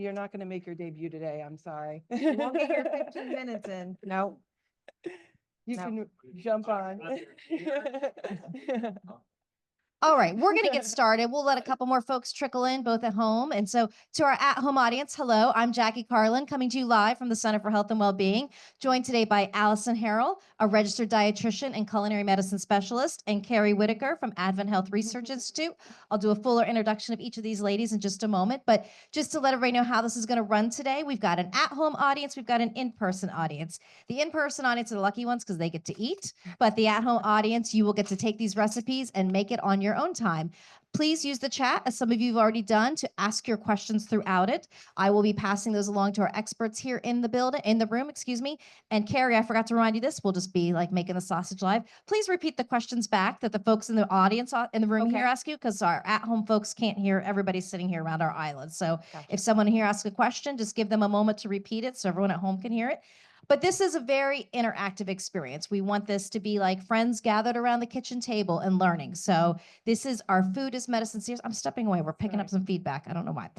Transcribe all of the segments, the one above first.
you're not going to make your debut today. I'm sorry. You won't get your 15 minutes in. No. You No. can jump on. All right, we're going to get started. We'll let a couple more folks trickle in, both at home. And so to our at-home audience, hello, I'm Jackie Carlin, coming to you live from the Center for Health and Wellbeing, joined today by Allison Harrell, a registered dietitian and culinary medicine specialist, and Keri Whitaker from AdventHealth Research Institute. I'll do a fuller introduction of each of these ladies in just a moment, but just to let everybody know how this is going to run today, we've got an at-home audience, we've got an in-person audience. The in-person audience are the lucky ones because they get to eat, but the at-home audience, you will get to take these recipes and make it on your own time. Please use the chat, as some of you have already done, to ask your questions throughout it. I will be passing those along to our experts here in the room, excuse me. And Keri, I forgot to remind you this, we'll just be like making the sausage live. Please repeat the questions back that the folks in the audience in the room here ask you, because our at-home folks can't hear everybody sitting here around our island. So if someone here asks a question, just give them a moment to repeat it so everyone at home can hear it. But this is a very interactive experience. We want this to be like friends gathered around the kitchen table and learning. So this is our Food is Medicine series. I'm stepping away. We're picking up some feedback. I don't know why.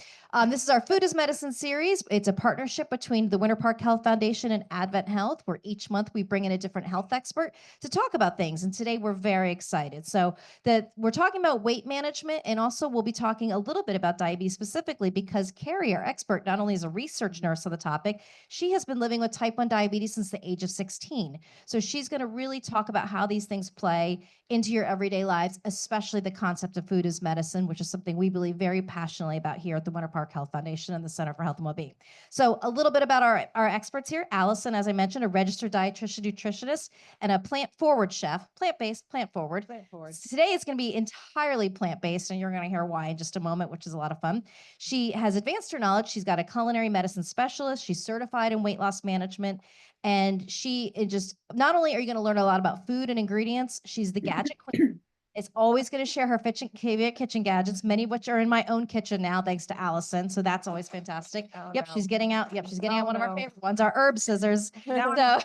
This is our Food is Medicine series. It's a partnership between the Winter Park Health Foundation and AdventHealth, where each month we bring in a different health expert to talk about things. And today we're very excited. So that we're talking about weight management, and also we'll be talking a little bit about diabetes specifically because Keri, our expert, not only is a research nurse on the topic, she has been living with type 1 diabetes since the age of 16. So she's going to really talk about how these things play into your everyday lives, especially the concept of food as medicine, which is something we believe very passionately about here at the Winter Park Health Foundation and the Center for Health and Wellbeing. So a little bit about our experts here. Allison, as I mentioned, a registered dietitian, nutritionist, and a plant-forward chef, plant-based, plant-forward. Plant-forward. Today it's going to be entirely plant-based, and you're going to hear why in just a moment, which is a lot of fun. She has advanced her knowledge. She's got a culinary medicine specialist. She's certified in weight loss management. And she just, not only are you going to learn a lot about food and ingredients, she's the gadget queen. Is always going to share her favorite kitchen gadgets, many of which are in my own kitchen now, thanks to Allison. So that's always fantastic. Oh, Yep, no. she's getting out. Yep, she's getting out one of our no. favorite ones, our herb scissors. Now So,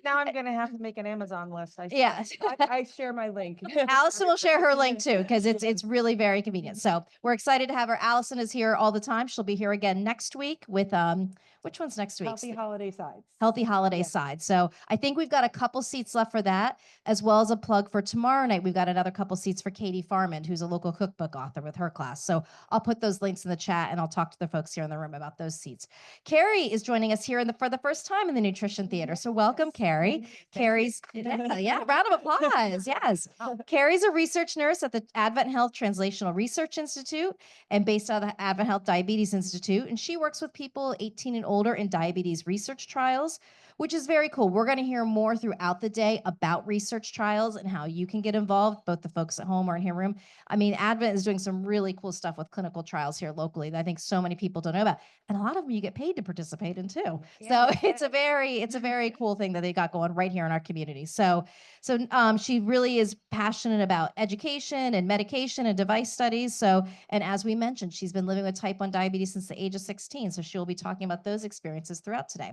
Now I'm going to have to make an Amazon list. yeah. I share my link. Allison will share her link too, because it's really very convenient. So we're excited to have her. Allison is here all the time. She'll be here again next week with which one's next week? Healthy holiday sides. Healthy holiday side. So I think we've got a couple seats left for that, as well as a plug for tomorrow night. We've got another couple seats for Katie Farman, who's a local cookbook author with her class. So I'll put those links in the chat and I'll talk to the folks here in the room about those seats. Keri is joining us here for the first time in the Nutrition Theater. So welcome, Keri. Keri's, round of applause. Yes. Keri's a research nurse at the AdventHealth Translational Research Institute and based out of the AdventHealth Diabetes Institute. And she works with people 18 and older in diabetes research trials, which is very cool. We're going to hear more throughout the day about research trials and how you can get involved, both the folks at home or in here room. I mean, Advent is doing some really cool stuff with clinical trials here locally that I think so many people don't know about. And a lot of them you get paid to participate in too. So it's a very cool thing that they got going right here in our community. So she really is passionate about education and medication and device studies. So, and as we mentioned, she's been living with type 1 diabetes since the age of 16. So she'll be talking about those experiences throughout today.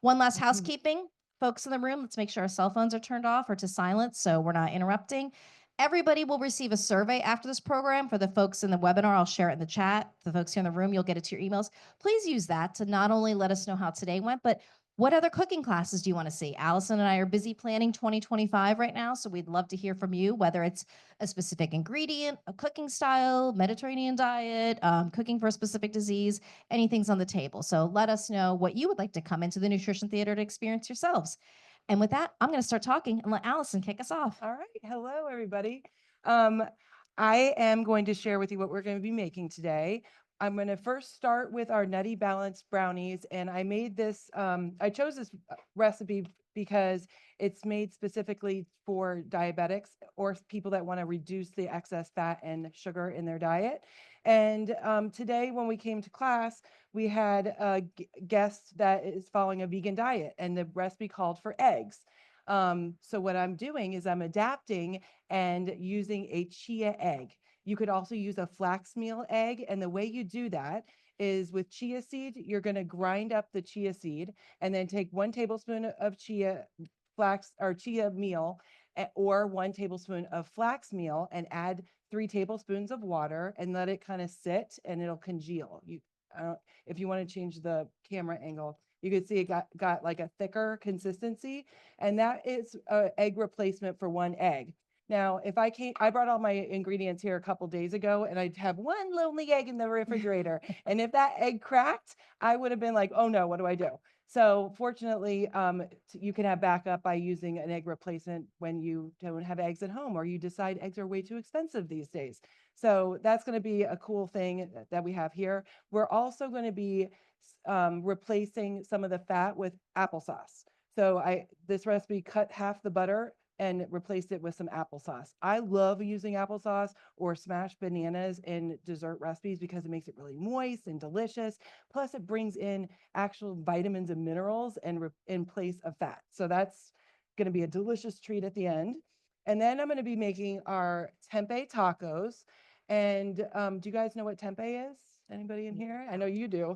One last housekeeping, folks in the room, let's make sure our cell phones are turned off or to silent so we're not interrupting. Everybody will receive a survey after this program. For the folks in the webinar, I'll share it in the chat. The folks here in the room, you'll get it to your emails. Please use that to not only let us know how today went, but what other cooking classes do you want to see? Allison and I are busy planning 2025 right now, so we'd love to hear from you, whether it's a specific ingredient, a cooking style, Mediterranean diet, cooking for a specific disease, anything's on the table. So let us know what you would like to come into the Nutrition Theater to experience yourselves. And with that, I'm going to start talking and let Allison kick us off. All right. Hello, everybody. I am going to share with you what we're going to be making today. I'm going to first start with our Nutty Balanced brownies. And I made this, I chose this recipe because it's made specifically for diabetics or people that want to reduce the excess fat and sugar in their diet. And today, when we came to class, we had a guest that is following a vegan diet, and the recipe called for eggs. So what I'm doing is I'm adapting and using a chia egg. You could also use a flax meal egg. And the way you do that is with chia seed, you're going to grind up the chia seed and then take 1 tablespoon of chia meal or 1 tablespoon of flax meal and add 3 tablespoons of water and let it kind of sit and it'll congeal. if you want to change the camera angle, you can see it got like a thicker consistency, and that is a egg replacement for one egg. Now, if I brought all my ingredients here a couple days ago, and I'd have one lonely egg in the refrigerator, and if that egg cracked, I would have been like, oh no, what do I do? So fortunately, you can have backup by using an egg replacement when you don't have eggs at home, or you decide eggs are way too expensive these days. So that's going to be a cool thing that we have here. We're also going to be replacing some of the fat with applesauce. So this recipe cut half the butter and replaced it with some applesauce. I love using applesauce or smashed bananas in dessert recipes because it makes it really moist and delicious. Plus, it brings in actual vitamins and minerals in place of fat. So that's going to be a delicious treat at the end. And then I'm going to be making our tempeh tacos. And do you guys know what tempeh is? Anybody in here? I know you do.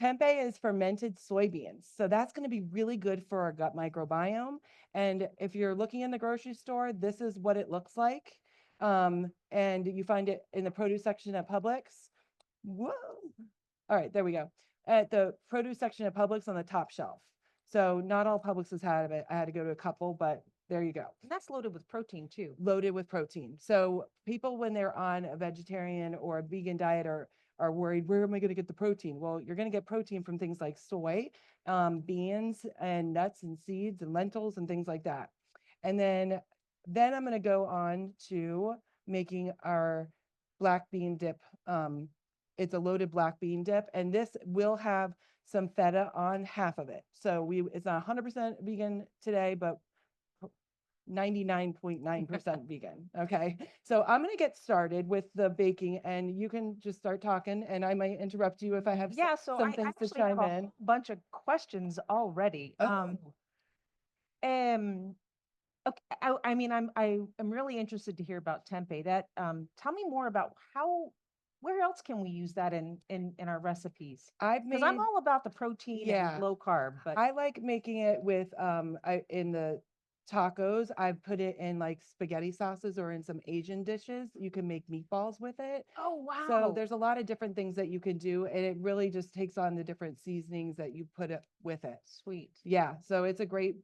Tempeh is fermented soybeans. So that's going to be really good for our gut microbiome. And if you're looking in the grocery store, this is what it looks like. And you find it in the produce section at Publix. Whoa. All right, there we go. At the produce section at Publix on the top shelf. So not all Publixes have it. I had to go to a couple, but there you go. And that's loaded with protein too. Loaded with protein. So people, when they're on a vegetarian or a vegan diet, are worried, where am I going to get the protein? Well, you're going to get protein from things like soy, beans and nuts and seeds and lentils and things like that. And then I'm going to go on to making our black bean dip. It's a loaded black bean dip, and this will have some feta on half of it. So it's not 100% vegan today, but 99.9% vegan. Okay. So I'm going to get started with the baking, and you can just start talking, and I might interrupt you if I have Yeah, so some I things to actually have chime a in. whole bunch of questions already. Oh, Okay, I mean, I'm really interested to hear about tempeh. Tell me more about where else can we use that in our recipes? I've Because made, I'm all about the protein yeah, and low carb, but I like making it with in the tacos. I've put it in like spaghetti sauces or in some Asian dishes. You can make meatballs with it. oh So wow, there's a lot of different things that you can do, and it really just takes on the different seasonings that you put it with it. sweet. Yeah, so it's a great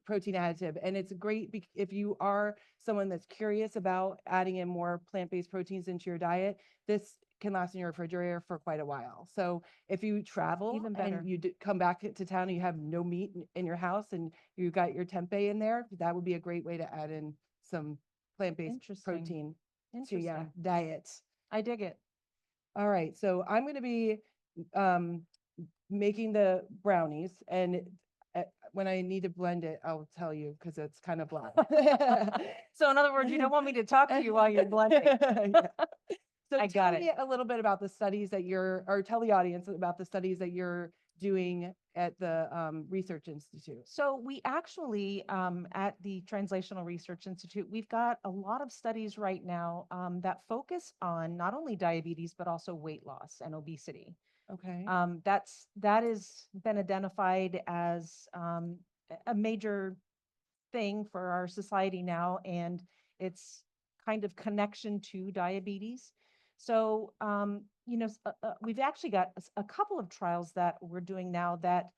protein additive, and it's great if you are someone that's curious about adding in more plant-based proteins into your diet. This can last in your refrigerator for quite a while. So if you travel Even better. and you come back to town and you have no meat in your house and you got your tempeh in there, that would be a great way to add in some plant-based Interesting. protein to Interesting. diet. I dig it. All right, so I'm going to be making the brownies, and when I need to blend it, I'll tell you because it's kind of black. So in other words, you don't want me to talk to you while you're blending. Yeah. So I tell got me a little bit about the studies that or tell the audience about the studies that you're doing at the Research Institute. So we actually, at the Translational Research Institute, we've got a lot of studies right now that focus on not only diabetes, but also weight loss and obesity. Okay. That has been identified as a major thing for our society now, and its kind of connection to diabetes. So, we've actually got a couple of trials that we're doing now that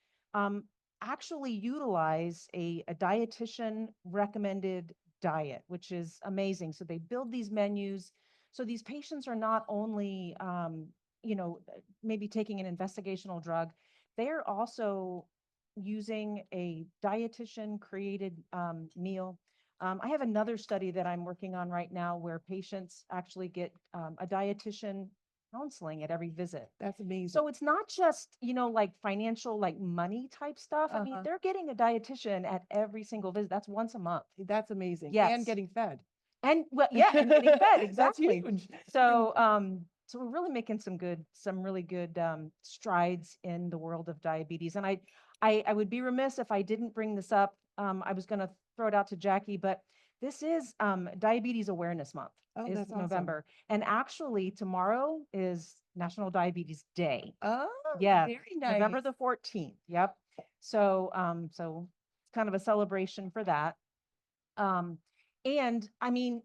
actually utilize a dietitian recommended diet, which is amazing. So they build these menus. So these patients are not only, maybe taking an investigational drug, they're also using a dietitian created meal. I have another study that I'm working on right now where patients actually get a dietitian counseling at every visit. That's amazing. So it's not just, like financial, like money type stuff. I mean, they're getting a dietitian at every single visit. That's once a month. That's amazing. Yes. And getting fed. And well, yeah, and getting fed, exactly. That's huge. So, so we're really making some really good strides in the world of diabetes. And I would be remiss if I didn't bring this up. I was going to throw it out to Jackie, but this is Diabetes Awareness Month. Oh, Is that's awesome. November. And actually tomorrow is National Diabetes Day. Oh, yeah, very nice. November the 14th. Yep. So, so it's kind of a celebration for that. And I mean,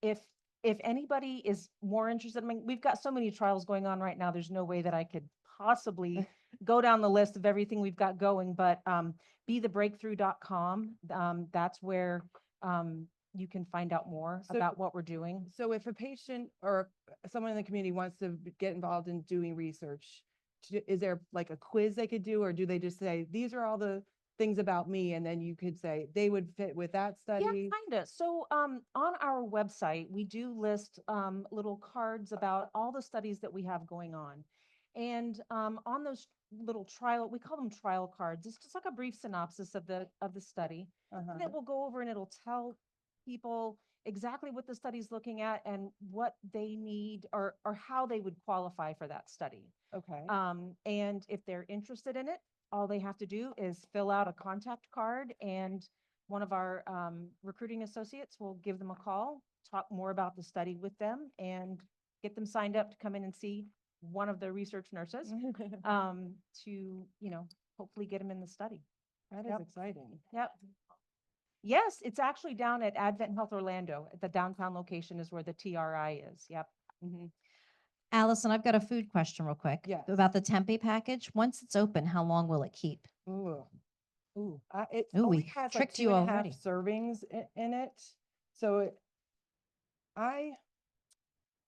if anybody is more interested, I mean, we've got so many trials going on right now. There's no way that I could possibly go down the list of everything we've got going, but bethebreakthrough.com, that's where you can find out more So- about what we're doing. So if a patient or someone in the community wants to get involved in doing research, is there like a quiz they could do, or do they just say, these are all the things about me, and then you could say they would fit with that study? Yeah, kind of. So on our website, we do list little cards about all the studies that we have going on. And on those little trial, we call them trial cards. It's just like a brief synopsis of the study. And Uh-huh. it will go over and it'll tell people exactly what the study's looking at and what they need or how they would qualify for that study. Okay. And if they're interested in it, all they have to do is fill out a contact card, and one of our recruiting associates will give them a call, talk more about the study with them, and get them signed up to come in and see one of the research nurses to, hopefully get them in the study. That is Yep. exciting. Yep. Yes, it's actually down at AdventHealth Orlando. At the downtown location is where the TRI is. Yep. Mhm. Allison, I've got a food question real quick. Yes. About the tempeh package. Once it's open, how long will it keep? Ooh. It Ooh, only we has like tricked 2 you and a half already. servings in it. So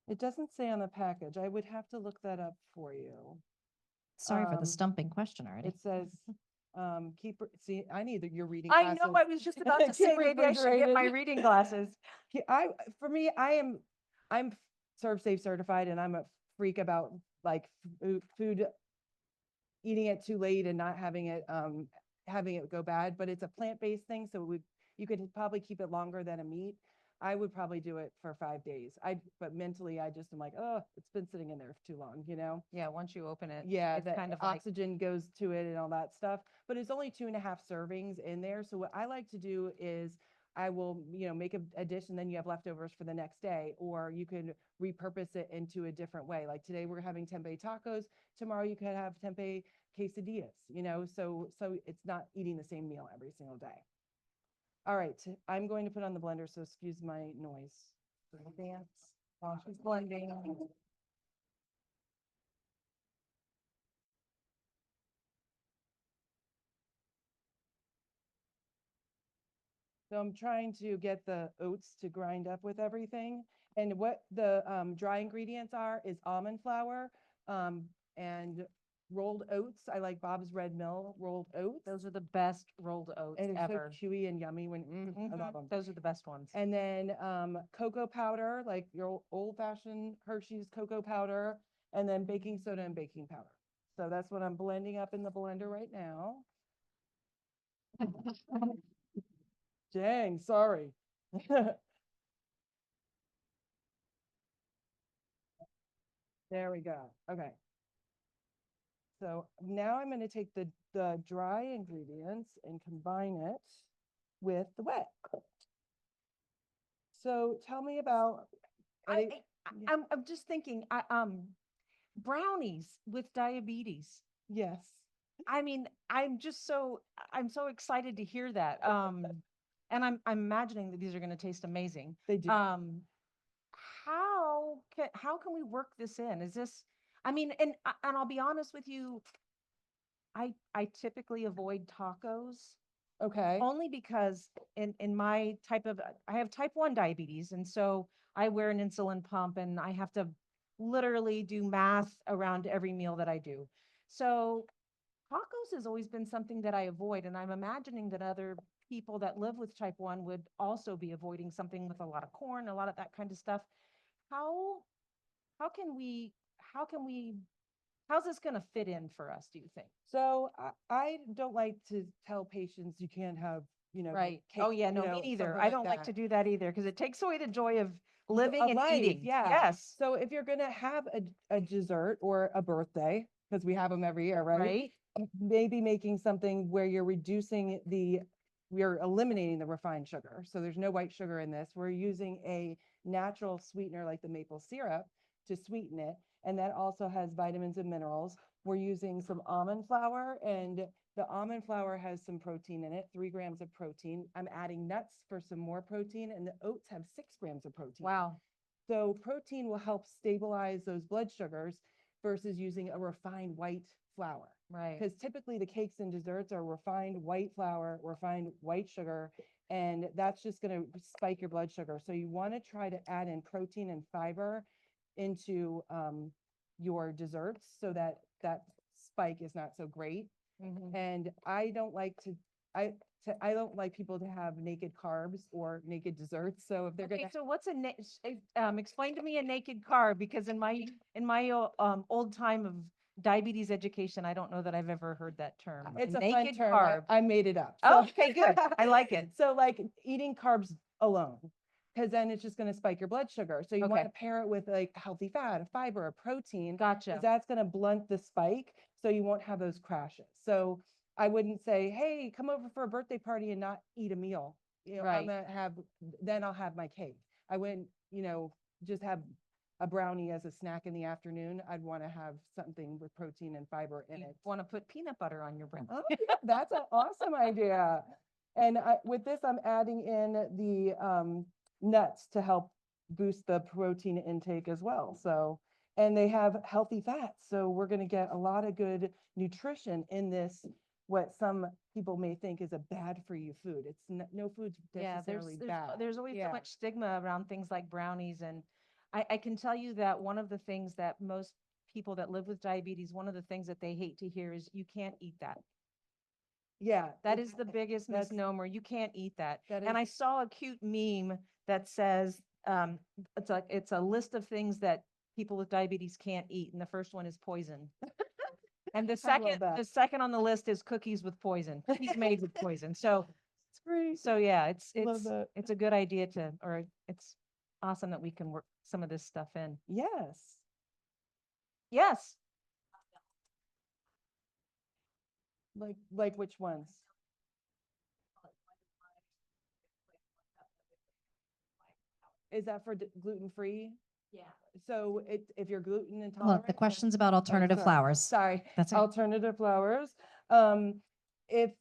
it doesn't say on the package. I would have to look that up for you. Sorry for the Um, stumping question already. It says, see, I need your reading I glasses. know, I was just about to Keep say, maybe I should get my refrigerated. reading glasses. For me, I'm Serve Safe certified, and I'm a freak about like food, eating it too late and not having it go bad, but it's a plant-based thing. So you could probably keep it longer than a meat. I would probably do it for 5 days. But mentally I just am like, oh, it's been sitting in there for too long, Yeah, once you open it, Yeah, it's the kind of like, oxygen goes to it and all that stuff, but it's only 2.5 servings in there. So what I like to do is I will, make a dish and then you have leftovers for the next day, or you could repurpose it into a different way. Like today we're having tempeh tacos. Tomorrow you could have tempeh quesadillas, so it's not eating the same meal every single day. All right, I'm going to put on the blender, so excuse my noise. Little dance while she's blending. So I'm trying to get the oats to grind up with everything. And what the dry ingredients are is almond flour and rolled oats. I like Bob's Red Mill rolled oats. those are the best rolled oats And they're ever. so chewy and yummy when I love Mhm. them. Those are the best ones. And then cocoa powder, like your old-fashioned Hershey's cocoa powder, and then baking soda and baking powder. So that's what I'm blending up in the blender right now. Dang, sorry. There we go. Okay. So now I'm going to take the dry ingredients and combine it with the wet. So tell me about any, yeah. I'm just thinking, brownies with diabetes. Yes. I mean, I'm so excited to hear that. And I'm imagining that these are going to taste amazing. They do. How can we work this in? Is this, I mean, and I'll be honest with you, I typically avoid tacos Okay. only because in my I have type 1 diabetes, and so I wear an insulin pump and I have to literally do math around every meal that I do. So tacos has always been something that I avoid, and I'm imagining that other people that live with type 1 would also be avoiding something with a lot of corn, a lot of that kind of stuff. How how can we how can we how's this going to fit in for us, do you think? So I don't like to tell patients you can't have, Right. cake, Oh yeah, no, me neither. something I like don't like that. to do that either because it takes away the joy of living Of and life, eating. yeah. Yes. So if you're gonna have a dessert or a birthday, because we have them every year, right? Right. Maybe making something where we're eliminating the refined sugar. So there's no white sugar in this. We're using a natural sweetener like the maple syrup to sweeten it. And that also has vitamins and minerals. We're using some almond flour, and the almond flour has some protein in it, 3 grams of protein. I'm adding nuts for some more protein, and the oats have 6 grams of protein. Wow. So protein will help stabilize those blood sugars. versus using a refined white flour. Right. Because typically the cakes and desserts are refined white flour, refined white sugar, and that's just going to spike your blood sugar. So you want to try to add in protein and fiber into your desserts so that that spike is not so great. Mhm. And I don't like I don't like people to have naked carbs or naked desserts. So if they're Okay, gonna, so what's explain to me a naked carb, because in my old time of diabetes education, I don't know that I've ever heard that term. it's a fun naked term. carb. I made it up. Oh, So- okay, good. I like it. So like eating carbs alone, because then it's just going to spike your blood sugar. So you want Okay. to pair it with like healthy fat, a fiber, a protein, Gotcha. because that's going to blunt the spike. So you won't have those crashes. So I wouldn't say, hey, come over for a birthday party and not eat a meal. You know, Right. I'm gonna have, then I'll have my cake. I wouldn't, just have a brownie as a snack in the afternoon. I'd want to have something with protein and fiber in You it. want to put peanut butter on your bread. Oh, yeah, that's an awesome idea. And with this, I'm adding in the nuts to help boost the protein intake as well. So, and they have healthy fats. So we're going to get a lot of good nutrition in this, what some people may think is a bad for you food. It's no food's Yeah, necessarily bad. there's always Yeah. so much stigma around things like brownies, and I can tell you that one of the things that most people that live with diabetes, one of the things that they hate to hear is you can't eat that. Yeah. That is the biggest that's- misnomer. You can't eat that. That And is- I saw a cute meme that says, it's a list of things that people with diabetes can't eat, and the first one is poison. And I love that. the second on the list is cookies with poison, cookies made with poison. So, It's great. so yeah, Love that. it's a good idea or it's awesome that we can work some of this stuff in. Yes. Yes. Like which ones? Is that for gluten-free? Yeah. So if you're gluten Well, intolerant. the then- question's about alternative sorry. flours. Sorry, That's okay. alternative flours. If,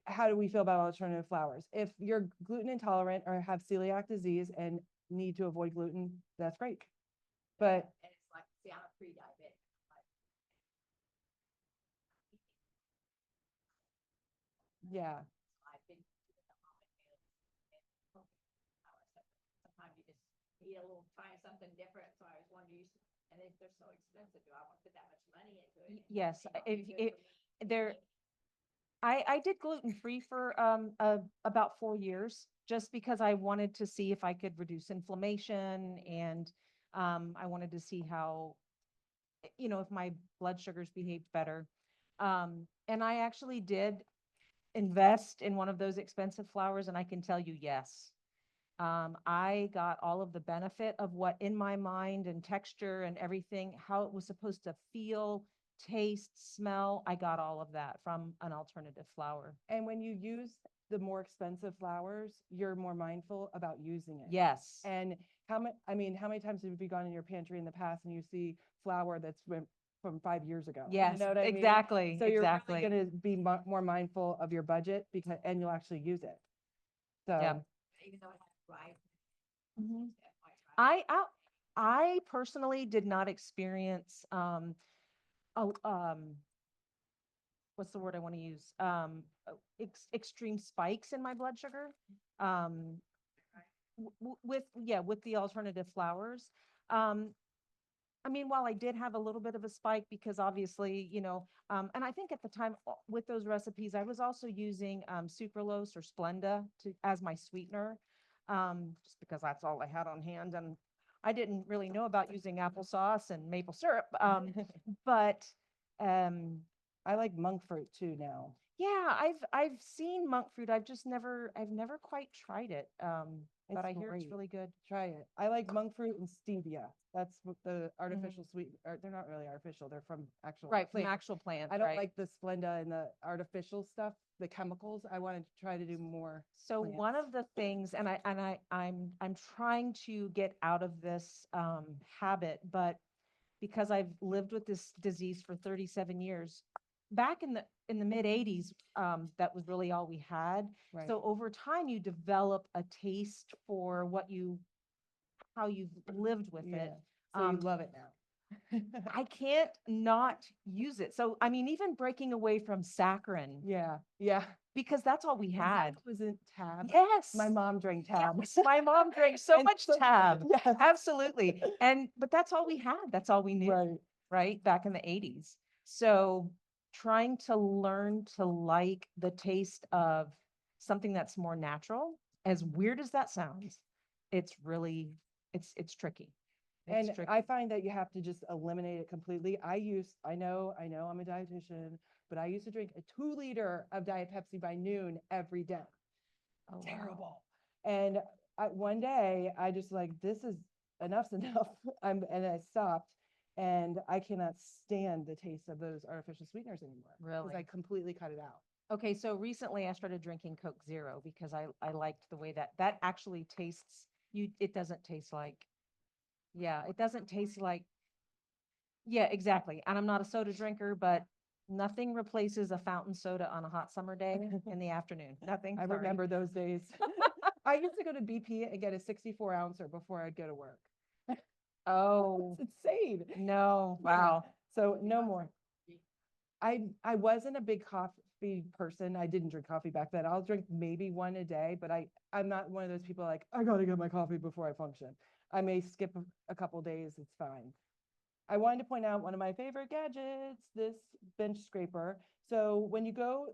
how do we feel about alternative flours? If you're gluten intolerant or have celiac disease and need to avoid gluten, that's great. But And it's like, see, I'm a pre-diabetic. yeah, I've been doing the almond meals and cooking flour. So sometimes you just need a little, trying something different. So I was wondering, and if they're so expensive, do I want to put that much money into it? Yes, May not be if good it, for me. there, I did gluten-free for about 4 years, just because I wanted to see if I could reduce inflammation, and I wanted to see how, if my blood sugars behaved better. And I actually did invest in one of those expensive flours, and I can tell you, yes. I got all of the benefit of what in my mind and texture and everything, how it was supposed to feel, taste, smell. I got all of that from an alternative flour. and when you use the more expensive flours, you're more mindful about using it. Yes. And how many times have you gone in your pantry in the past and you see flour that's from 5 years ago? Yes, You know what I mean? exactly. So you're exactly. really going to be more mindful of your budget and you'll actually use it. Yeah. So, Even though it has rice. Mhm. that white rice. I personally did not experience what's the word I want to use? Extreme spikes in my blood sugar. With the alternative flours. I mean, while I did have a little bit of a spike, because obviously, and I think at the time with those recipes, I was also using sucralose or Splenda as my sweetener, just because that's all I had on hand, and I didn't really know about using applesauce and maple syrup. But I like monk fruit too now. yeah, I've seen monk fruit. I've never quite tried it. But I hear it's great. really good. Try it. I like monk fruit and stevia. That's what the artificial sweet, or they're not really artificial. They're from actual Right, from plants. actual plants. I don't right. like the Splenda and the artificial stuff, the chemicals. I want to try to do more. So one plants. of the things, and I'm trying to get out of this habit, but because I've lived with this disease for 37 years, back in the mid 80s, that was really all we had. Right. So over time, you develop a taste for how you've lived with it. So you Um, love it now. I can't not use it. So, I mean, even breaking away from saccharin, Yeah, yeah. because that's all we Is that had. what was in Tab? Yes. My mom drank Tab. Yes, my mom drank so And much so- Tab. Yes. Absolutely. But that's all we had. That's all we knew, Right. right? Back in the 80s. So trying to learn to like the taste of something that's more natural, as weird as that sounds, it's really, it's tricky. It's And tricky. I find that you have to just eliminate it completely. I know I'm a dietitian, but I used to drink a 2 liter of Diet Pepsi by noon every day. Oh, wow. Terrible. And one day I just like, this is enough's enough. And I stopped, and I cannot stand the taste of those artificial sweeteners anymore. Because Really? I completely cut it out. Okay, so recently I started drinking Coke Zero because I liked the way that actually tastes, it doesn't taste like, yeah, it doesn't taste like, yeah, exactly. And I'm not a soda drinker, but nothing replaces a fountain soda on a hot summer day in the afternoon. Nothing. I sorry. remember those days. I used to go to BP and get a 64 ouncer before I'd go to work. Oh, It's insane. no. Wow. So no more. I wasn't a big coffee person. I didn't drink coffee back then. I'll drink maybe one a day, but I'm not one of those people like, I gotta get my coffee before I function. I may skip a couple days, it's fine. I wanted to point out one of my favorite gadgets, this bench scraper. So when you go,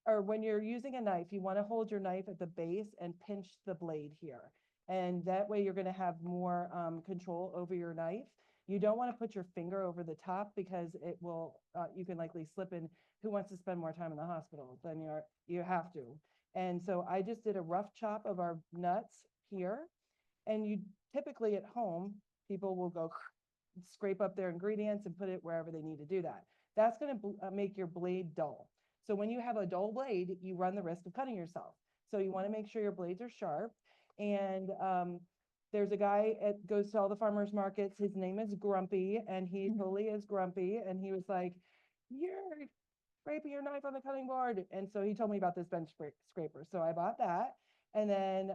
or when you're using a knife, you want to hold your knife at the base and pinch the blade here. And that way you're going to have more control over your knife. You don't want to put your finger over the top because it will, you can likely slip in. Who wants to spend more time in the hospital than you have to? And so I just did a rough chop of our nuts here. And you typically at home, people will go scrape up their ingredients and put it wherever they need to do that. That's going to make your blade dull. So when you have a dull blade, you run the risk of cutting yourself. So you want to make sure your blades are sharp. And there's a guy goes to all the farmers markets. His name is Grumpy, and he totally is grumpy. And he was like, "You're scraping your knife on the cutting board." And so he told me about this bench scraper. So I bought that. And then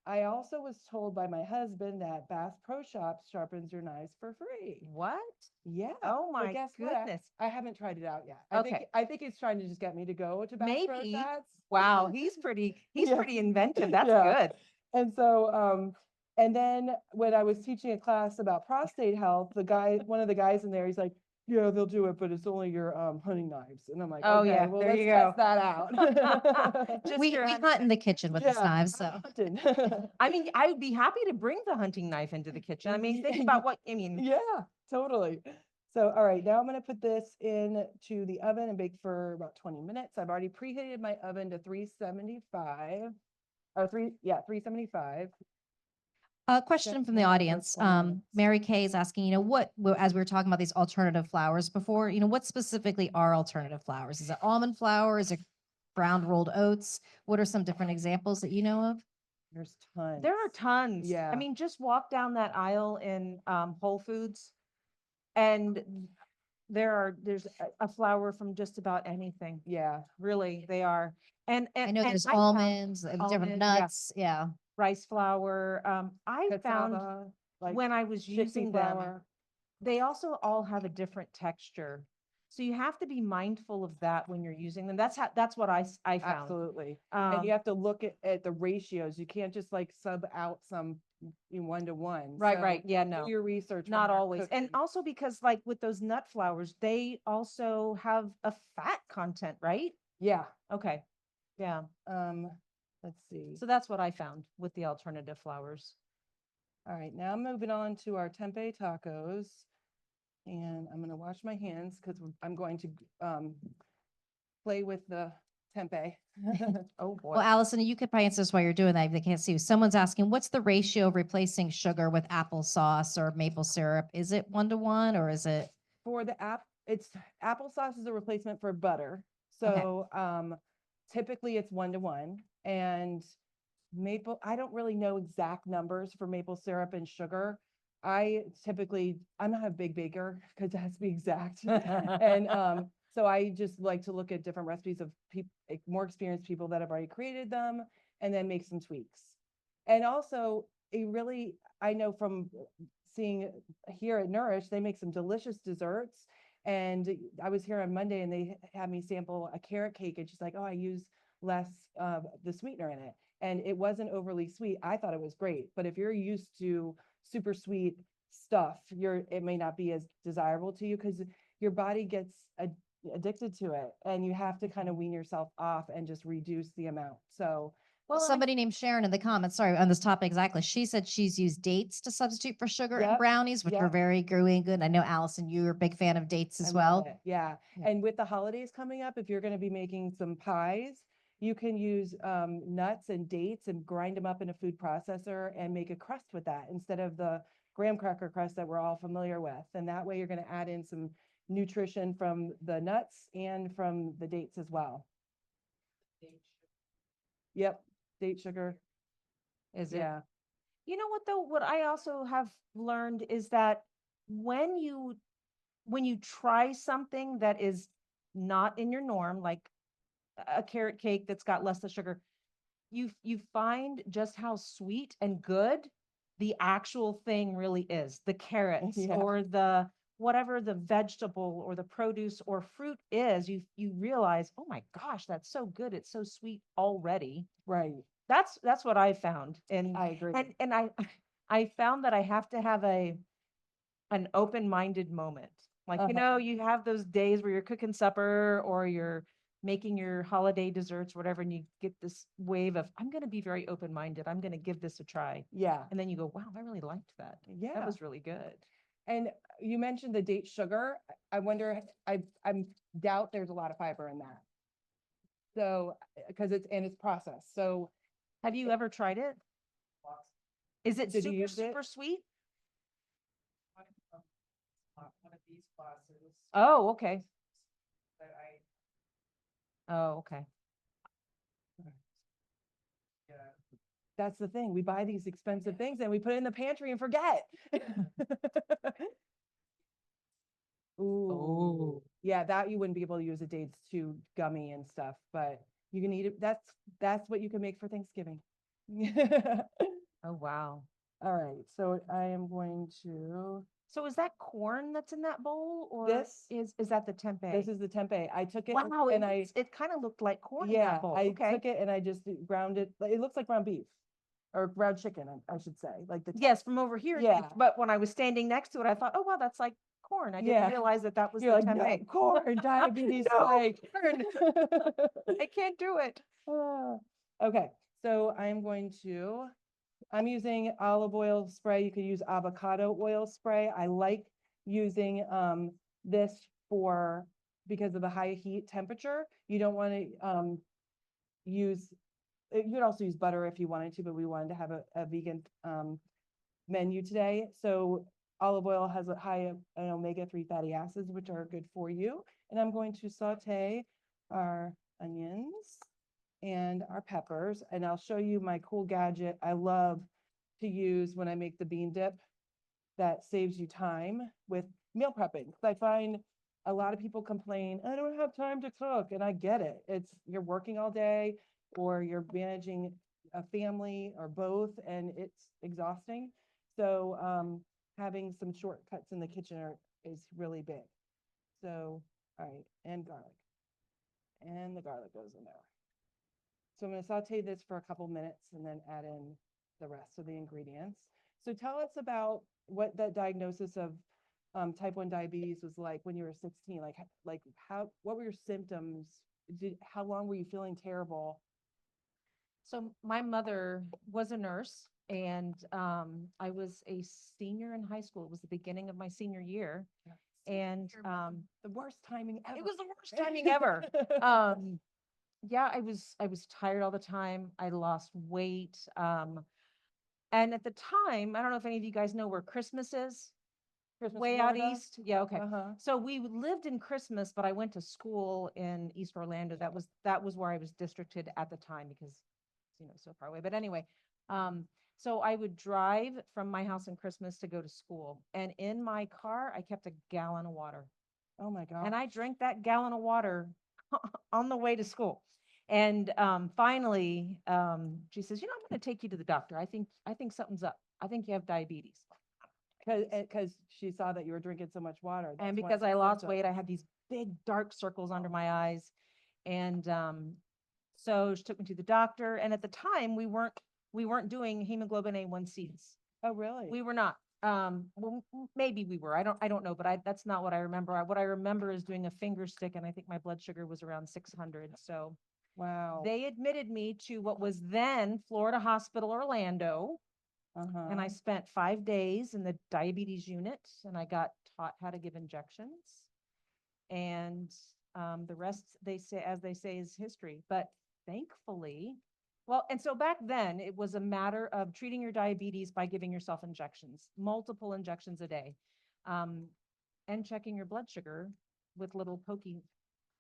I also was told by my husband that Bass Pro Shops sharpens your knives for free. What? Yeah. Oh But my guess what? goodness. I haven't tried it out yet. Okay. I think he's trying to just get me to go to Bass Pro Maybe. Shops. Wow, he's Yeah. pretty inventive. That's Yeah. good. And so, and then when I was teaching a class about prostate health, one of the guys in there, he's like, "Yeah, they'll do it, but it's only your hunting knives." And I'm like, Oh, "Okay, yeah, well, there let's you test go. that out." Just We your hunt in the kitchen with these Yeah, knives, I'm so. hunting. I mean, I would be happy to bring the hunting knife into the kitchen. I mean, think about what, I mean, Yeah, totally. So, all right, now I'm going to put this into the oven and bake for about 20 minutes. I've already preheated my oven to 375. 375. A question from the now for audience. 20 minutes. Mary Kay is asking, as we were talking about these alternative flours before, what specifically are alternative flours? Is it almond flour? Is it ground rolled oats? What are some different examples that you know of? There's tons. there are tons. Yeah. I mean, just walk down that aisle in Whole Foods and there's a flour from just about anything. Yeah. Really, they are. I know there's I found almonds, different almonds, yeah. nuts. Yeah. rice flour. I found Cassava, like when I was chickpea using them, flour. they also all have a different texture. So you have to be mindful of that when you're using them. That's what I found. Absolutely. And you Um, have to look at the ratios. You can't just like sub out some in 1-to-1. right, So right. Yeah, do no, your research. when not you're always. And cooking. also because like with those nut flours, they also have a fat content, right? Yeah. Okay. Yeah. Let's see. So that's what I found with the alternative flours. All right, now moving on to our tempeh tacos. And I'm going to wash my hands because I'm going to play with the tempeh. Oh boy. Well, Allison, you could probably answer this while you're doing that. If they can't see you. Someone's asking, what's the ratio of replacing sugar with applesauce or maple syrup? Is it 1-to-1 or is it? For the applesauce is a replacement for butter. So typically it's 1-to-1. And I don't really know exact numbers for maple syrup and sugar. I'm not a big baker because it has to be exact. And so I just like to look at different recipes of more experienced people that have already created them and then make some tweaks. And also I know from seeing here at Nourish, they make some delicious desserts. And I was here on Monday and they had me sample a carrot cake and she's like, oh, I use less of the sweetener in it. And it wasn't overly sweet. I thought it was great. But if you're used to super sweet stuff, it may not be as desirable to you because your body gets addicted to it and you have to kind of wean yourself off and just reduce the amount. So Well, and I- somebody named Sharon in the comments, sorry, on this topic exactly. She said she's used dates to substitute for sugar in Yep, brownies, which are yep. very gooey and good. I know Allison, you're a big fan of dates I as love well. it. Yeah. Yeah. And with the holidays coming up, if you're going to be making some pies, you can use nuts and dates and grind them up in a food processor and make a crust with that instead of the graham cracker crust that we're all familiar with. And that way you're going to add in some nutrition from the nuts and from the dates as well. Yep. Date sugar. Is it? Yeah. You know what though? What I also have learned is that when you try something that is not in your norm, like a carrot cake that's got less of sugar, you find just how sweet and good the actual thing really is. The carrots Yeah. or the whatever the vegetable or the produce or fruit is, you realize, oh my gosh, that's so good. It's so sweet already. Right. That's what I found. And I agree. and I found that I have to have an open-minded moment. Like, you Uh-huh. know, you have those days where you're cooking supper or you're making your holiday desserts, whatever, and you get this wave of, I'm going to be very open-minded. I'm going to give this a try. Yeah. And then you go, wow, I really liked that. Yeah. That was really good. And you mentioned the date sugar. I wonder, I doubt there's a lot of fiber in that. So, because it's processed. So Have you ever tried it? Is it Did you super, use it? super sweet? One of these classes Oh, okay. that Oh, okay. yeah, that's the thing. We buy these expensive things and we put it in the pantry and forget. Ooh. Yeah, that you wouldn't be able to use a date. It's too gummy and stuff, but you can eat it. That's what you can make for Thanksgiving. Oh, wow. All right, so I am going to, So is that corn that's in that bowl or This- is that the tempeh? this is the tempeh. I took it Wow, and I, it kind of looked like corn in yeah, that bowl. I Okay. took it and I just ground it. It looks like ground beef or ground chicken, I should say, like the. Yes, from over here. Yeah. But when I was standing next to it, I thought, oh, wow, that's like corn. I Yeah. didn't realize that was You're the like, no, tempeh. corn, diabetes No, spike. corn. I can't do it. Ah, okay, so I'm using olive oil spray. You could use avocado oil spray. I like using this because of the high heat temperature. You don't want to use, you could also use butter if you wanted to, but we wanted to have a vegan menu today. So olive oil has a high omega-3 fatty acids, which are good for you. And I'm going to saute our onions and our peppers, and I'll show you my cool gadget I love to use when I make the bean dip that saves you time with meal prepping. Because I find a lot of people complain, I don't have time to cook, and I get it. You're working all day or you're managing a family or both, and it's exhausting. So having some shortcuts in the kitchen is really big. So, all right, and garlic. And the garlic goes in there. So I'm going to saute this for a couple minutes and then add in the rest of the ingredients. So tell us about what that diagnosis of type 1 diabetes was like when you were 16. What were your symptoms? How long were you feeling terrible? So my mother was a nurse and I was a senior in high school. It was the beginning of my senior year. And The worst timing ever. it was the worst timing ever. Yeah, I was tired all the time. I lost weight. And at the time, I don't know if any of you guys know where Christmas is. Christmas, Way out Florida? east. Yeah, okay. Uh-huh. So we lived in Christmas, but I went to school in East Orlando. That was where I was districted at the time because, so far away. But anyway, so I would drive from my house in Christmas to go to school. And in my car, I kept a gallon of water. Oh my God. And I drank that gallon of water on the way to school. And finally, she says, I'm going to take you to the doctor. I think something's up. I think you have diabetes. Because she saw that you were drinking so much water. And That's one of because the I lost symptoms. weight, I had these big dark circles under my eyes. And so she took me to the doctor. And at the time, we weren't doing hemoglobin A1Cs. Oh, really? We were not. Well, maybe we were. I don't know, but that's not what I remember. What I remember is doing a finger stick, and I think my blood sugar was around 600. So Wow. they admitted me to what was then Florida Hospital Orlando, and I Uh-huh. spent 5 days in the diabetes unit, and I got taught how to give injections. And the rest, they say, as they say, is history. But thankfully, well, and so back then it was a matter of treating your diabetes by giving yourself injections, multiple injections a day, um, and checking your blood sugar with little pokey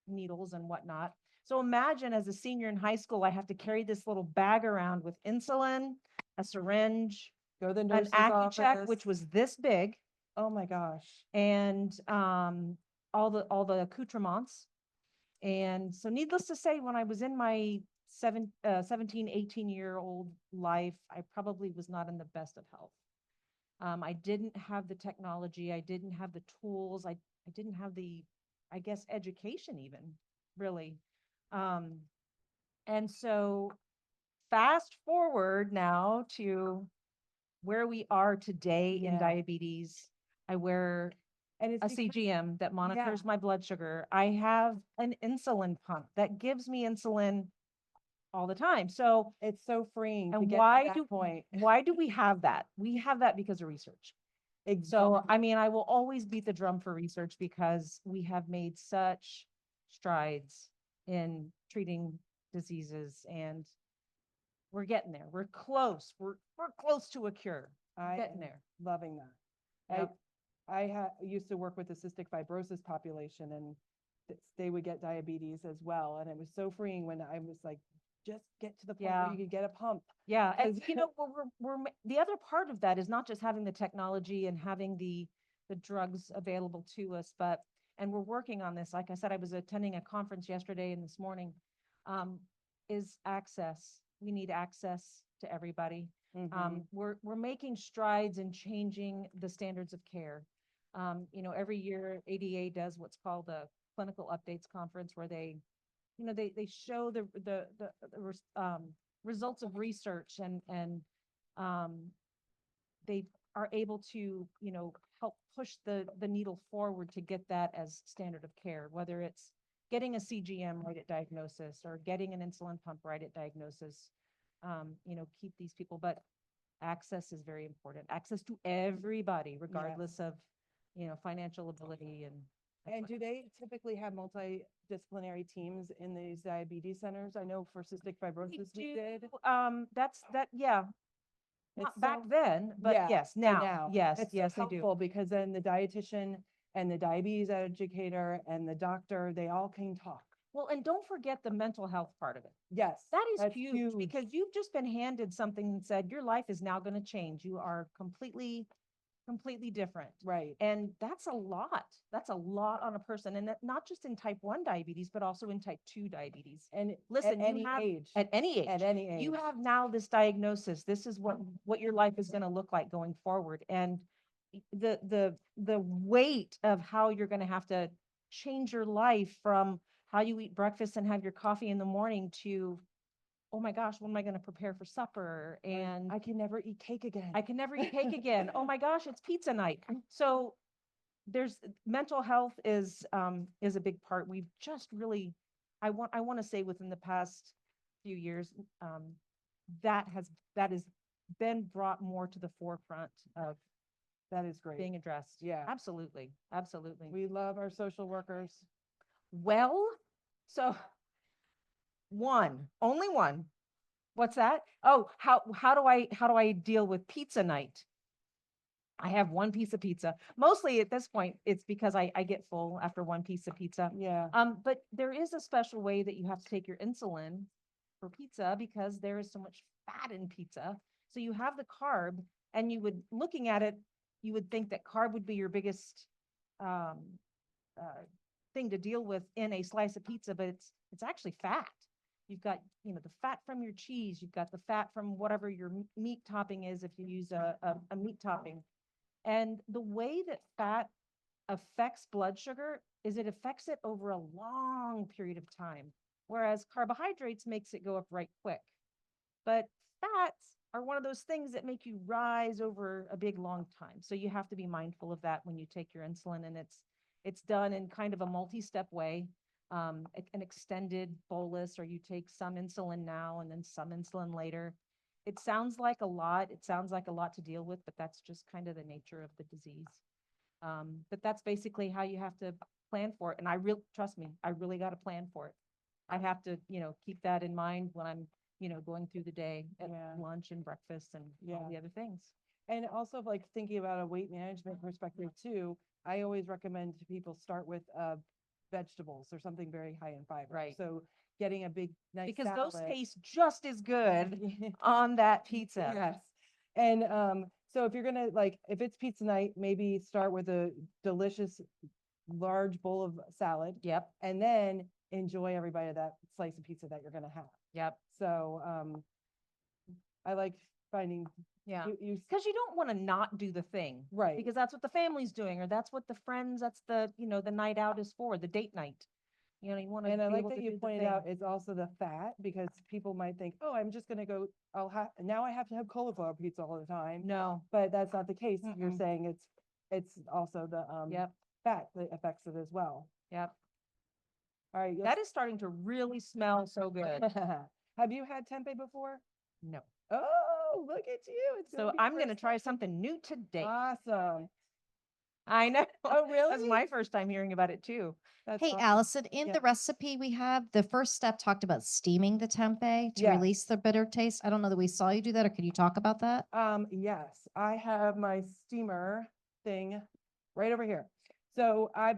needles and whatnot. So imagine as a senior in high school, I have to carry this little bag around with insulin, a syringe, Go to the an nurse's AccuCheck, which office. was this big, Oh my gosh. and all the accoutrements. And so needless to say, when I was in my 17, 18-year-old life, I probably was not in the best of health. I didn't have the technology. I didn't have the tools. I didn't have the, I guess, education even, really. Um, and so fast forward now to where we are today in Yeah. diabetes. I wear And it's a because, CGM that monitors my blood sugar. I have an insulin pump that gives me insulin all the time. So, it's so freeing to and get why to that do point. why do we have that? We have that because of research. So, I mean, I will always beat the drum for research because we have made such strides in treating diseases, and we're getting there. We're close. We're close to a cure. I Getting am there. loving that. Yep. I used to work with the cystic fibrosis population, and they would get diabetes as well. And it was so freeing when I was like, just get to the point Yeah. where you can get a pump. Yeah, and 'Cause- you know, the other part of that is not just having the technology and having the drugs available to us, but, and we're working on this. Like I said, I was attending a conference yesterday and this morning, is access. We need access to everybody. Mhm. We're making strides in changing the standards of care. You know, every year ADA does what's called a clinical updates conference where they, you know, they show results of research, and they are able to, you know, help push the needle forward to get that as standard of care, whether it's getting a CGM right at diagnosis or getting an insulin pump right at diagnosis, you know, keep these people. But access is very important. Access to everybody, regardless of, you know, financial ability and. And do they typically have multidisciplinary teams in these diabetes centers? I know for cystic fibrosis we did. Yeah, It's not back so- then, but Yeah, yes, but now, yes, It's so yes, they do. helpful because then the dietitian and the diabetes educator and the doctor, they all can talk. Well, and don't forget the mental health part of it. Yes. That is that's huge because you've just been handed something and said, your life is now going to change. You are completely different. Right. And that's a lot. That's a lot on a person. And not just in type 1 diabetes, but also in type 2 diabetes. And Listen, at any you have age. at any age. At any age. You have now this diagnosis. This is what your life is going to look like going forward. And the weight of how you're going to have to change your life from how you eat breakfast and have your coffee in the morning to, oh my gosh, what am I going to prepare for supper? And I can never eat cake again. I can never eat cake again. Oh my gosh, it's pizza night. So there's mental health is a big part. We've just really, I want to say within the past few years, that has been brought more to the forefront of That is great. being addressed. Yeah. Absolutely. Absolutely. We love our social workers. Well, so only one. What's that? Oh, how do I deal with pizza night? I have one piece of pizza. Mostly at this point, it's because I get full after one piece of pizza. Yeah. But there is a special way that you have to take your insulin for pizza because there is so much fat in pizza. So you have the carb, and looking at it, you would think that carb would be your biggest um, thing to deal with in a slice of pizza, but it's actually fat. You've got, you know, the fat from your cheese. You've got the fat from whatever your meat topping is if you use a meat topping. And the way that fat affects blood sugar is it affects it over a long period of time, whereas carbohydrates makes it go up right quick. But fats are one of those things that make you rise over a big long time. So you have to be mindful of that when you take your insulin, and it's done in kind of a multi-step way. An extended bolus, or you take some insulin now and then some insulin later. It sounds like a lot. It sounds like a lot to deal with, but that's just kind of the nature of the disease. But that's basically how you have to plan for it. And trust me, I really got to plan for it. I have to, keep that in mind when I'm, going through the day at Yeah. lunch and breakfast and all the other things. And also like thinking about a weight management perspective too, I always recommend to people start with vegetables or something very high in fiber. Right. So getting a big, nice Because those salad. taste just as good on that pizza. Yes. And so if you're gonna like, if it's pizza night, maybe start with a delicious large bowl of salad Yep, and then enjoy every bite of that slice of pizza that you're gonna have. yep, So I like finding yeah. you Because you don't want to not do the thing. right. Because that's what the family's doing, or that's what the friends, that's the night out is for, the date night. You want to And be I like able that to you do the pointed thing. out it's also the fat, because people might think, oh, I'm just gonna go, now I have to have cauliflower pizza all the time. No, But that's not the case. You're Mm-mm. saying it's also the yep, fat that affects it as well. yep. All right. That is starting to really smell so good. Have you had tempeh before? No. Oh, look at you. It's So be I'm going to first try time. something new today. Awesome. I know. Oh, really? That's my first time hearing about it too. That's Hey, awesome. Allison, in Yeah. the recipe we have, the first step talked about steaming the tempeh to Yes. release the bitter taste. I don't know that we saw you do that, or can you talk about that? Yes, I have my steamer thing right over here. So I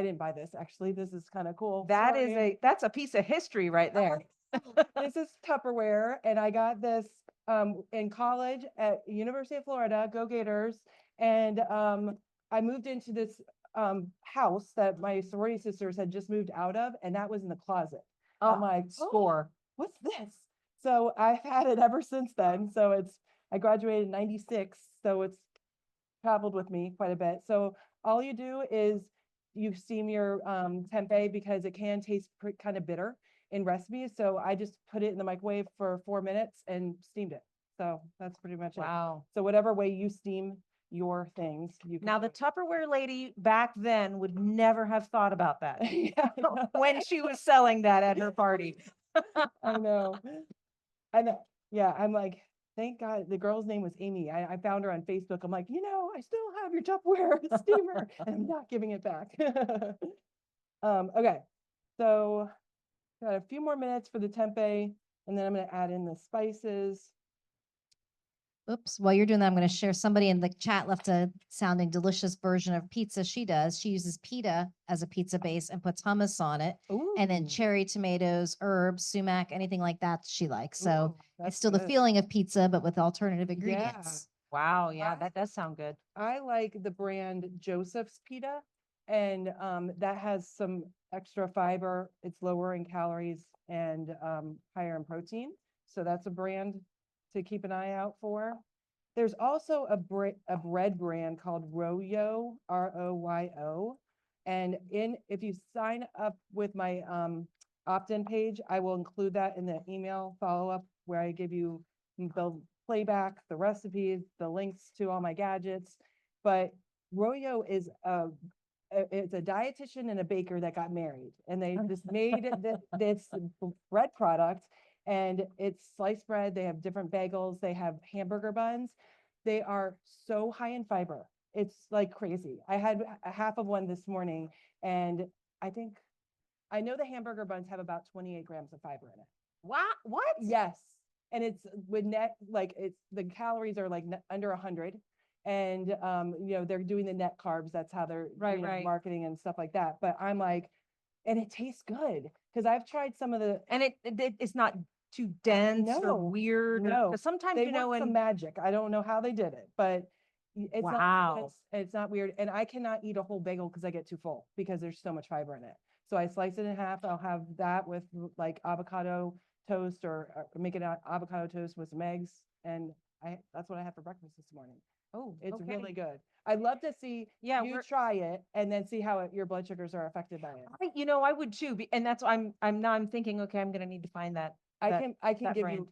didn't buy this actually. This is kind of cool. That's a piece of history right there. This is Tupperware, and I got this in college at University of Florida. Go Gators! And I moved into this house that my sorority sisters had just moved out of, and that was in the closet. I'm like, score. what's this? So I've had it ever since then. So I graduated in 96, so it's traveled with me quite a bit. So all you do is you steam your tempeh, because it can taste kind of bitter in recipes. So I just put it in the microwave for 4 minutes and steamed it. So that's pretty much it. Wow. So whatever way you steam your things, you can Now, do the Tupperware lady back then would never have thought about that it. Yeah, I know. when she was selling that at her party. I know. I know. Yeah, I'm like, thank God the girl's name was Amy. I found her on Facebook. I'm like, I still have your Tupperware steamer, and I'm not giving it back. Okay, so got a few more minutes for the tempeh, and then I'm going to add in the spices. Oops. While you're doing that, I'm going to share. Somebody in the chat left a sounding delicious version of pizza she does. She uses pita as a pizza base and puts hummus on it, and then Ooh, cherry tomatoes, herbs, sumac, anything like that she likes. So ooh, it's that's still the good. feeling of pizza, but with alternative ingredients. Wow. Yeah, I- that does sound good. I like the brand Joseph's Pita, and that has some extra fiber. It's lower in calories and higher in protein. So that's a brand to keep an eye out for. There's also a bread brand called Royo, Royo. And if you sign up with my opt-in page, I will include that in the email follow-up, where I give you the playback, the recipes, the links to all my gadgets. But Royo is it's a dietitian and a baker that got married, and they just made this bread product, and it's sliced bread. They have different bagels. They have hamburger buns. They are so high in fiber. It's like crazy. I had a half of one this morning, and I know the hamburger buns have about 28 grams of fiber in it. What? Yes. And it's with the calories are like under 100. And they're doing the net carbs. That's how they're Right. marketing and stuff like that. But I'm like, and it tastes good, because I've tried some of the And it's not too dense or No, weird. no. Because sometimes, they worked some and magic. I don't know how they did it, but it's not Wow. dense, and it's not weird. And I cannot eat a whole bagel because I get too full, because there's so much fiber in it. So I slice it in half. I'll have that with like avocado toast, or make it an avocado toast with some eggs. And that's what I had for breakfast this morning. Oh, It's okay. really good. I'd love to see Yeah, you try it and then see how your blood sugars are affected by it. I would too, and that's I'm thinking, okay, I'm gonna need to find that. I that- can that give brand.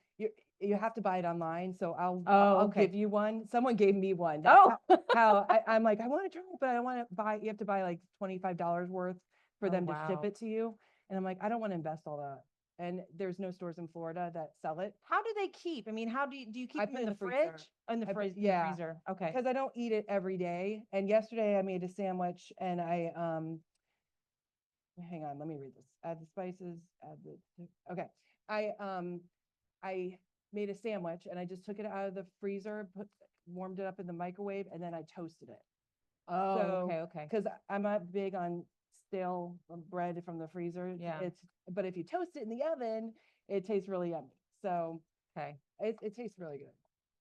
you have to buy it online, so Oh, I'll okay. give you one. Someone gave me one. That's Oh, how I'm like, I want to try it, but I want to buy, you have to buy like $25 worth for Oh, them to ship wow. it to you. And I'm like, I don't want to invest all that. And there's no stores in Florida that sell it how do they keep? I mean, how do you keep I them put in it the in the freezer. fridge? In the I put- fridge, yeah. freezer. Okay. because I don't eat it every day. And yesterday I made a sandwich and hang on, let me read this. Add the spices, okay. I made a sandwich and I just took it out of the freezer, warmed it up in the microwave, and then I toasted it. Oh, So, okay. because I'm not big on stale bread from the freezer. Yeah. But if you toast it in the oven, it tastes really yummy. So Okay. it tastes really good.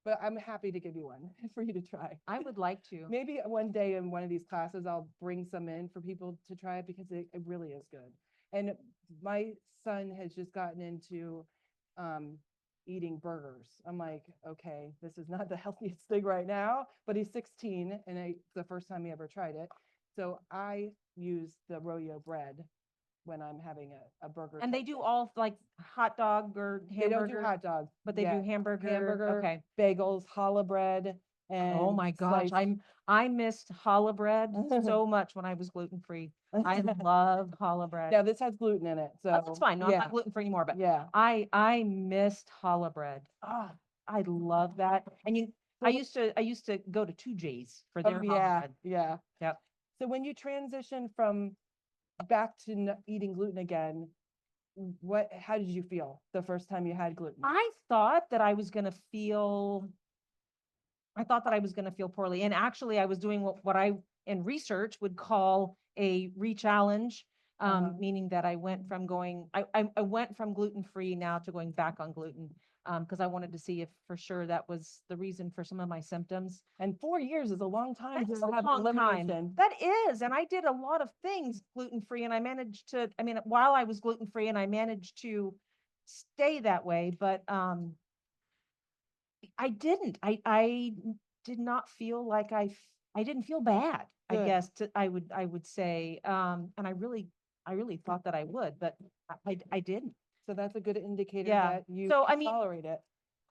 But I'm happy to give you one for you to try. I would like to. Maybe one day in one of these classes, I'll bring some in for people to try it because it really is good. And my son has just gotten into eating burgers. I'm like, okay, this is not the healthiest thing right now, but he's 16 and it's the first time he ever tried it. So I use the royo bread when I'm having a burger. And they type do thing. all like hot dog or They don't do hamburger, hot dogs, but they do hamburger. hamburger, Okay. bagels, challah bread, and Oh my gosh, sliced- I missed challah bread so much when I was gluten free. I love challah bread. Now this has gluten in it, so Oh, that's fine. No, I'm yeah, not gluten free anymore, but yeah. I missed challah bread. Ah, I love that. And I So used to go to 2J's for oh, their challah yeah, bread. yeah. Yep. So when you transition from back to eating gluten again, how did you feel the first time you had gluten? I thought that I was gonna feel poorly. And actually I was doing what I in research would call a re-challenge, meaning that I went from I went from gluten-free now to going back on gluten. Because I wanted to see if for sure that was the reason for some of my symptoms. And 4 years is a long time That's to a have long time. elimination. That is, and I did a lot of things gluten-free, and I managed to, I mean, while I was gluten-free, and I managed to stay that way, but I didn't. I did not feel like I didn't feel bad, I Good. guess I would say. And I really thought that I would, but I didn't. So that's a good indicator Yeah. that you So, can I mean, tolerate it.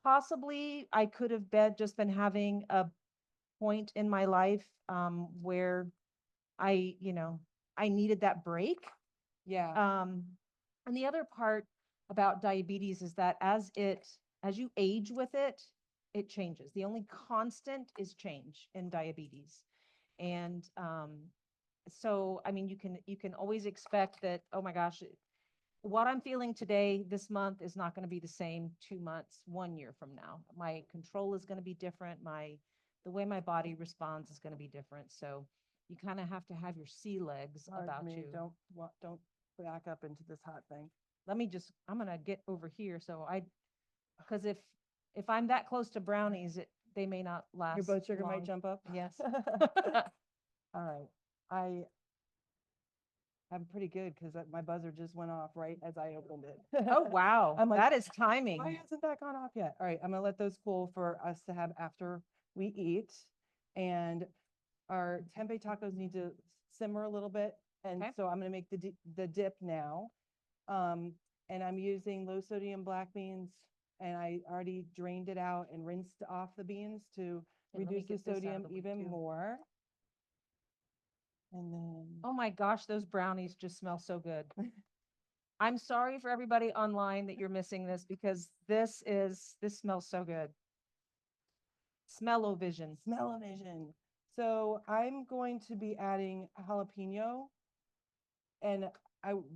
Possibly I could have just been having a point in my life where I, I needed that break. Yeah. And the other part about diabetes is that as you age with it, it changes. The only constant is change in diabetes. And so, I mean, you can always expect that, oh my gosh, what I'm feeling today, this month is not going to be the same 2 months, 1 year from now. My control is going to be different. The way my body responds is going to be different. So you kind of have to have your sea legs Pardon about me, you. don't back up into this hot thing. I'm going to get over here. Because if I'm that close to brownies, they may not last. Your blood sugar might long. jump up. Yes. All right. I'm pretty good because my buzzer just went off right as I opened it. Oh, wow. I'm like, That is timing. why hasn't that gone off yet? All right, I'm gonna let those cool for us to have after we eat. And our tempeh tacos need to simmer a little bit. And Okay. so I'm gonna make the dip now. And I'm using low sodium black beans, and I already drained it out and rinsed off the beans to And let me reduce the get this out of sodium the way, even too. more. And then Oh my gosh, those brownies just smell so good. I'm sorry for everybody online that you're missing this because this smells so good. Smell-o-vision. smell-o-vision. So I'm going to be adding a jalapeno. And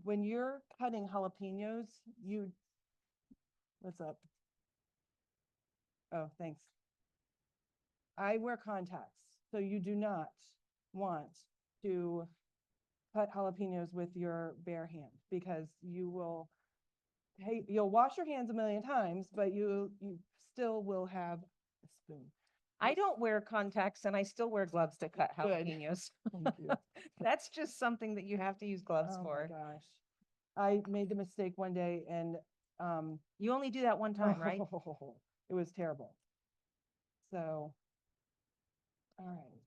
when you're cutting jalapenos, what's up? Oh, thanks. I wear contacts, so you do not want to cut jalapenos with your bare hand because you'll wash your hands a million times, but you still will have a spoon. I don't wear contacts and I still wear gloves to cut Good. jalapenos. Thank you. That's just something that you have to use gloves Oh for. my gosh. I made the mistake one day and You only do that one time, right? it was terrible. So All right.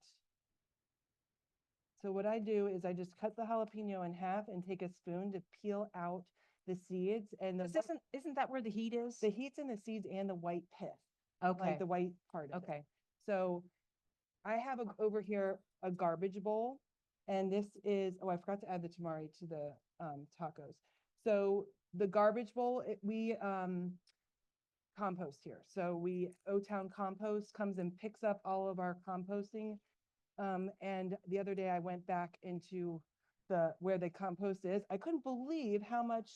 So what I do is I just cut the jalapeno in half and take a spoon to peel out the seeds and the Isn't that where the heat is? the heat's in the seeds and the white pith, Okay, like the white part of it. okay. So I have over here a garbage bowl, and this is, oh, I forgot to add the tamari to the tacos. So the garbage bowl, we compost here. So O-Town Compost comes and picks up all of our composting. And the other day I went back into where the compost is. I couldn't believe how much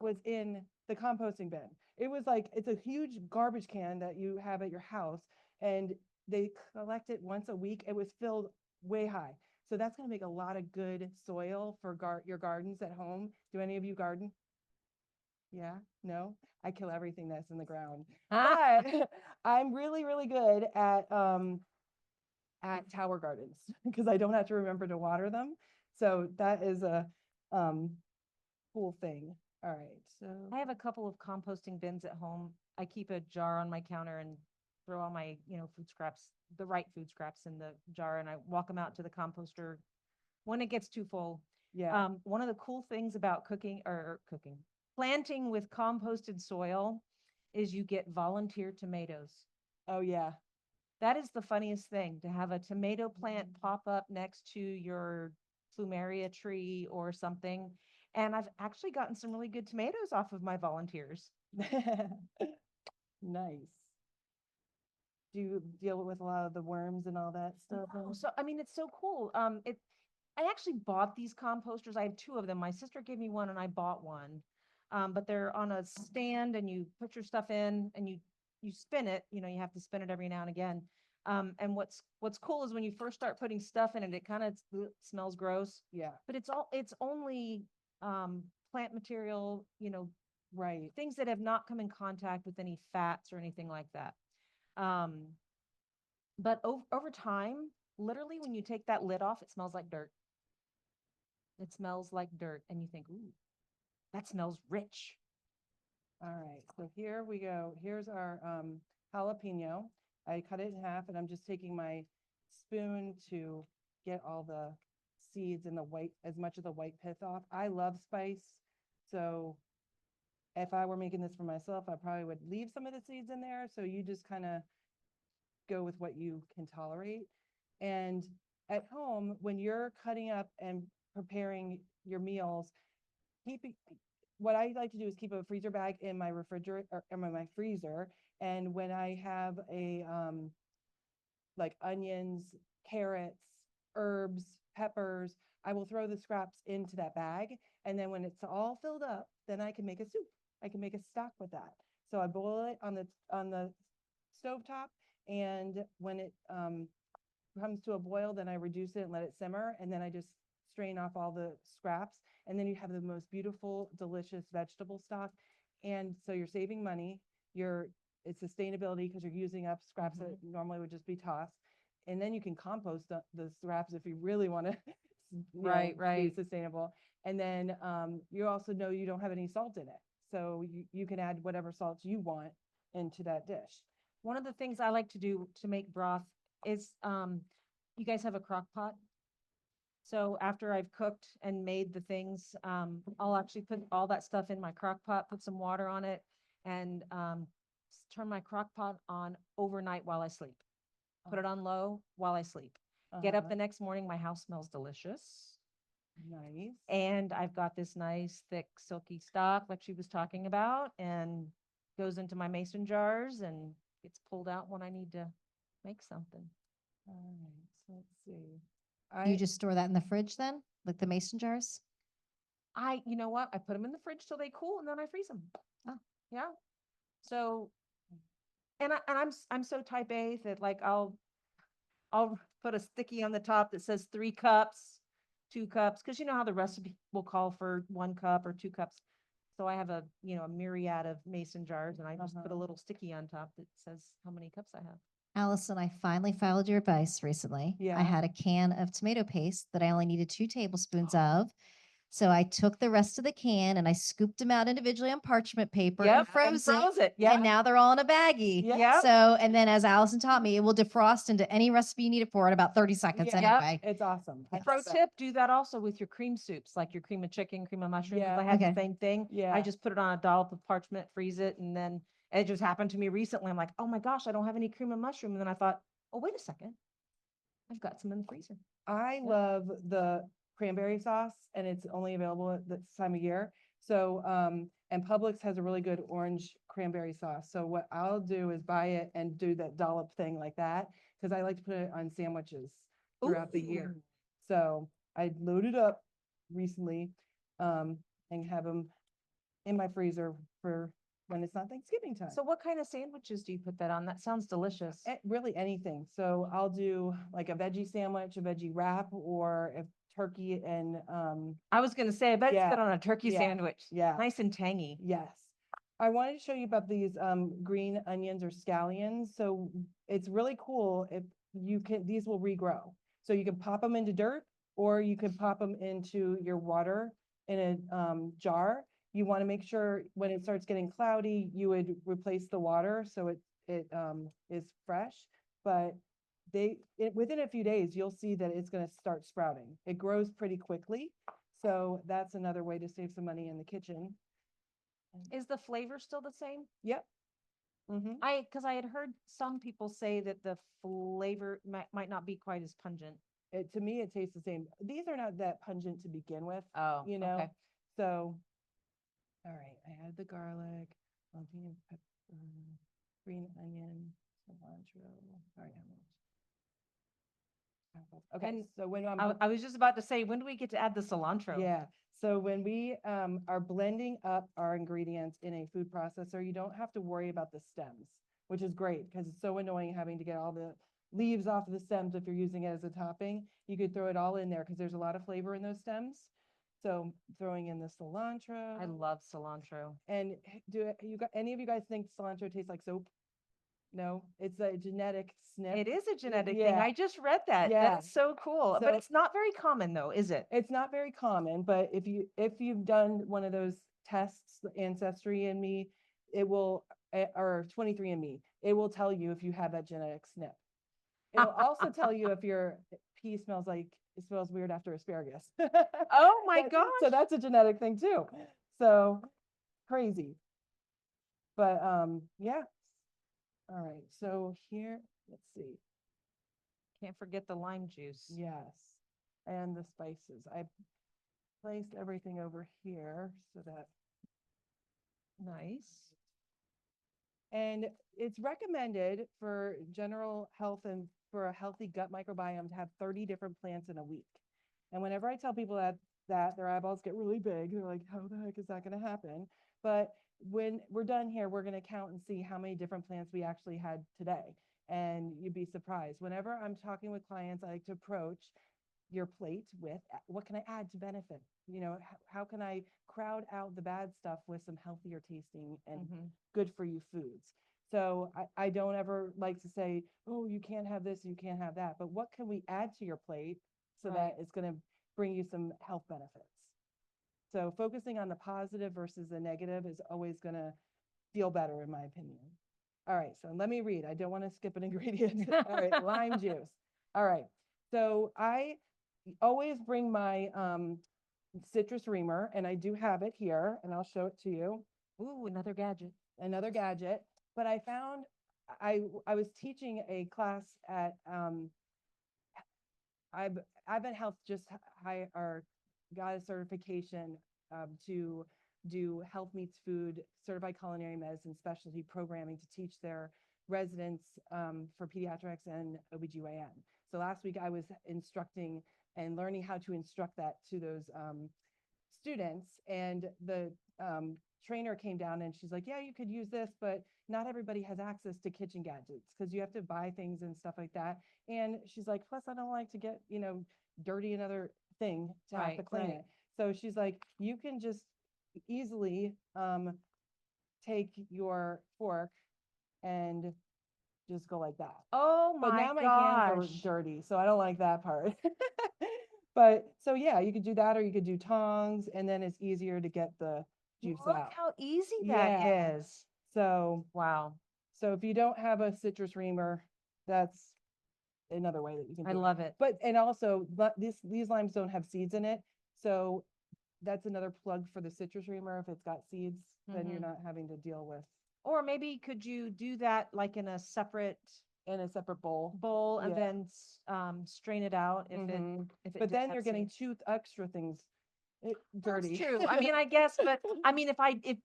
was in the composting bin. It was like, it's a huge garbage can that you have at your house, and they collect it once a week. It was filled way high. So that's going to make a lot of good soil for your gardens at home. Do any of you garden? Yeah, no, I kill everything that's in the ground. But I'm really, really good at tower gardens because I don't have to remember to water them. So that is a cool thing. All right. So I have a couple of composting bins at home. I keep a jar on my counter and throw all my, food scraps, the right food scraps in the jar, and I walk them out to the composter when it gets too full. yeah. One of the cool things about planting with composted soil is you get volunteer tomatoes. Oh yeah. That is the funniest thing, to have a tomato plant pop up next to your plumeria tree or something. And I've actually gotten some really good tomatoes off of my volunteers. Nice. Do you deal with a lot of the worms and all that stuff? Oh, so I mean, it's so cool. I actually bought these composters. I have two of them. My sister gave me one and I bought one. But they're on a stand and you put your stuff in and you spin it. You have to spin it every now and again. And what's cool is when you first start putting stuff in it, it kind of smells gross. Yeah. But it's only plant material, Right. things that have not come in contact with any fats or anything like that. But over time, literally when you take that lid off, it smells like dirt. It smells like dirt. And you think, ooh, that smells rich. All right. So here we go. Here's our jalapeno. I cut it in half and I'm just taking my spoon to get all the seeds and as much of the white pith off. I love spice. So if I were making this for myself, I probably would leave some of the seeds in there. So you just kind of go with what you can tolerate. And at home, when you're cutting up and preparing your meals, what I like to do is keep a freezer bag in my refrigerator or in my freezer. And when I have like onions, carrots, herbs, peppers, I will throw the scraps into that bag. And then when it's all filled up, then I can make a soup. I can make a stock with that. So I boil it on the stovetop, and when it comes to a boil, then I reduce it and let it simmer, and then I just strain off all the scraps, and then you have the most beautiful, delicious vegetable stock. And so you're saving money. It's sustainability because you're using up scraps that normally would just be tossed, and then you can compost the scraps if you really want to Right. be sustainable. And then you also know you don't have any salt in it, so you can add whatever salt you want into that dish. One of the things I like to do to make broth is, you guys have a crock pot? So after I've cooked and made the things, I'll actually put all that stuff in my crock pot, put some water on it, and turn my crock pot on overnight while I sleep. Put it on low while I sleep. Get up the next morning, my house smells delicious. Nice. And I've got this nice, thick, silky stock like she was talking about, and goes into my mason jars and gets pulled out when I need to make something. All right, so let's see. You just store that in the fridge then, like the mason jars? You know what? I put them in the fridge till they cool and then I freeze them. Oh. Yeah. So, and I'm so type A that like I'll put a sticky on the top that says 3 cups, 2 cups, because you know how the recipe will call for 1 cup or 2 cups. So I have a myriad of mason jars, and I just put a little sticky on top that says how many cups I have. Allison, I finally followed your advice recently. Yeah. I had a can of tomato paste that I only needed 2 tablespoons of. So I took the rest of the can and I scooped them out individually on parchment paper and Yep, froze it. froze it. And now they're all in a baggie. Yep. So, and then as Allison taught me, it will defrost into any recipe you need it for in about 30 seconds Yeah. Yep. anyway. It's awesome. I Pro love that. tip, do that also with your cream soups, like your cream of chicken, cream of mushroom. 'Cause Yeah. I had Okay. the same thing. Yeah. I just put it on a dollop of parchment, freeze it, and then it just happened to me recently. I'm like, oh my gosh, I don't have any cream of mushroom. And then I thought, oh, wait a second. I've got some in the freezer. I love the cranberry sauce and it's only available at this time of year. So, and Publix has a really good orange cranberry sauce. So what I'll do is buy it and do that dollop thing like that, because I like to put it on sandwiches throughout the year. Ooh. So I loaded up recently, and have them in my freezer for when it's not Thanksgiving time. So what kind of sandwiches do you put that on? That sounds delicious. Really anything. So I'll do like a veggie sandwich, a veggie wrap, or a turkey and, I was gonna say, I bet it's Yeah. good on a turkey Yeah. sandwich. yeah. Nice and tangy. Yes. I wanted to show you about these green onions or scallions. So it's really cool if you can, these will regrow. So you can pop them into dirt or you could pop them into your water in a jar. You want to make sure when it starts getting cloudy, you would replace the water so it is fresh. But within a few days, you'll see that it's going to start sprouting. It grows pretty quickly. So that's another way to save some money in the kitchen. Is the flavor still the same? Yep. Mm-hmm. Because I had heard some people say that the flavor might not be quite as pungent. To me, it tastes the same. These are not that pungent to begin with, Oh, you know? okay. So, all right, I had the garlic, jalapeno pepper, green onion, cilantro. All right, how much? Okay, And so when I was just about to say, when do we get to add the cilantro? yeah, so when we are blending up our ingredients in a food processor, you don't have to worry about the stems, which is great because it's so annoying having to get all the leaves off of the stems if you're using it as a topping. You could throw it all in there because there's a lot of flavor in those stems. So throwing in the cilantro. I love cilantro. And any of you guys think cilantro tastes like soap? No, it's a genetic snip. It is a genetic thing. yeah. I just read that. Yeah. That's so cool. So- But it's not very common though, is it? It's not very common, but if you've done one of those tests, Ancestry and Me, it will, or 23andMe, it will tell you if you have that genetic snip. It'll also tell you if your pee smells weird after asparagus. Oh my So gosh. that's a genetic thing too. So crazy. But yeah. All right. So here, let's see. Can't forget the lime juice. Yes. And the spices. I placed everything over here so that, Nice. and it's recommended for general health and for a healthy gut microbiome to have 30 different plants in a week. And whenever I tell people that their eyeballs get really big, they're like, how the heck is that going to happen? But when we're done here, we're going to count and see how many different plants we actually had today. And you'd be surprised. Whenever I'm talking with clients, I like to approach your plate with what can I add to benefit? You know, how can I crowd out the bad stuff with some healthier tasting and good for you foods? So I don't ever like to say, oh, you can't have this, you can't have that. But what can we add to your plate so that it's going to bring you some health benefits? So focusing on the positive versus the negative is always going to feel better, in my opinion. All right, so let me read. I don't want to skip an ingredient. All right, lime juice. All right, so I always bring my citrus reamer, and I do have it here, and I'll show it to you. Ooh, another gadget. Another gadget. But I found I was teaching a class at AdventHealth just got a certification to do health meets food, certified culinary medicine specialty programming to teach their residents for pediatrics and OBGYN. So last week I was instructing and learning how to instruct that to those students, and the trainer came down and she's like, yeah, you could use this, but not everybody has access to kitchen gadgets because you have to buy things and stuff like that. And she's like, plus I don't like to get, dirty another thing to have to clean it. So she's like, you can just easily take your fork and just go like that. Oh But my now my gosh. hands are dirty, so I don't like that part. But so yeah, you could do that or you could do tongs and then it's easier to get the juice Look out. how easy Yeah. that is. So Wow. so if you don't have a citrus reamer, that's another way that you can I do it. love it. But and also these limes don't have seeds in it. So that's another plug for the citrus reamer. If it's got seeds, then you're Mhm. not having to deal with Or maybe could you do that like in a separate in a separate bowl. bowl and Yeah. then strain it out if it Mhm. if it But did then have you're getting seeds? two extra things dirty. That's true. I mean, I guess, but I mean,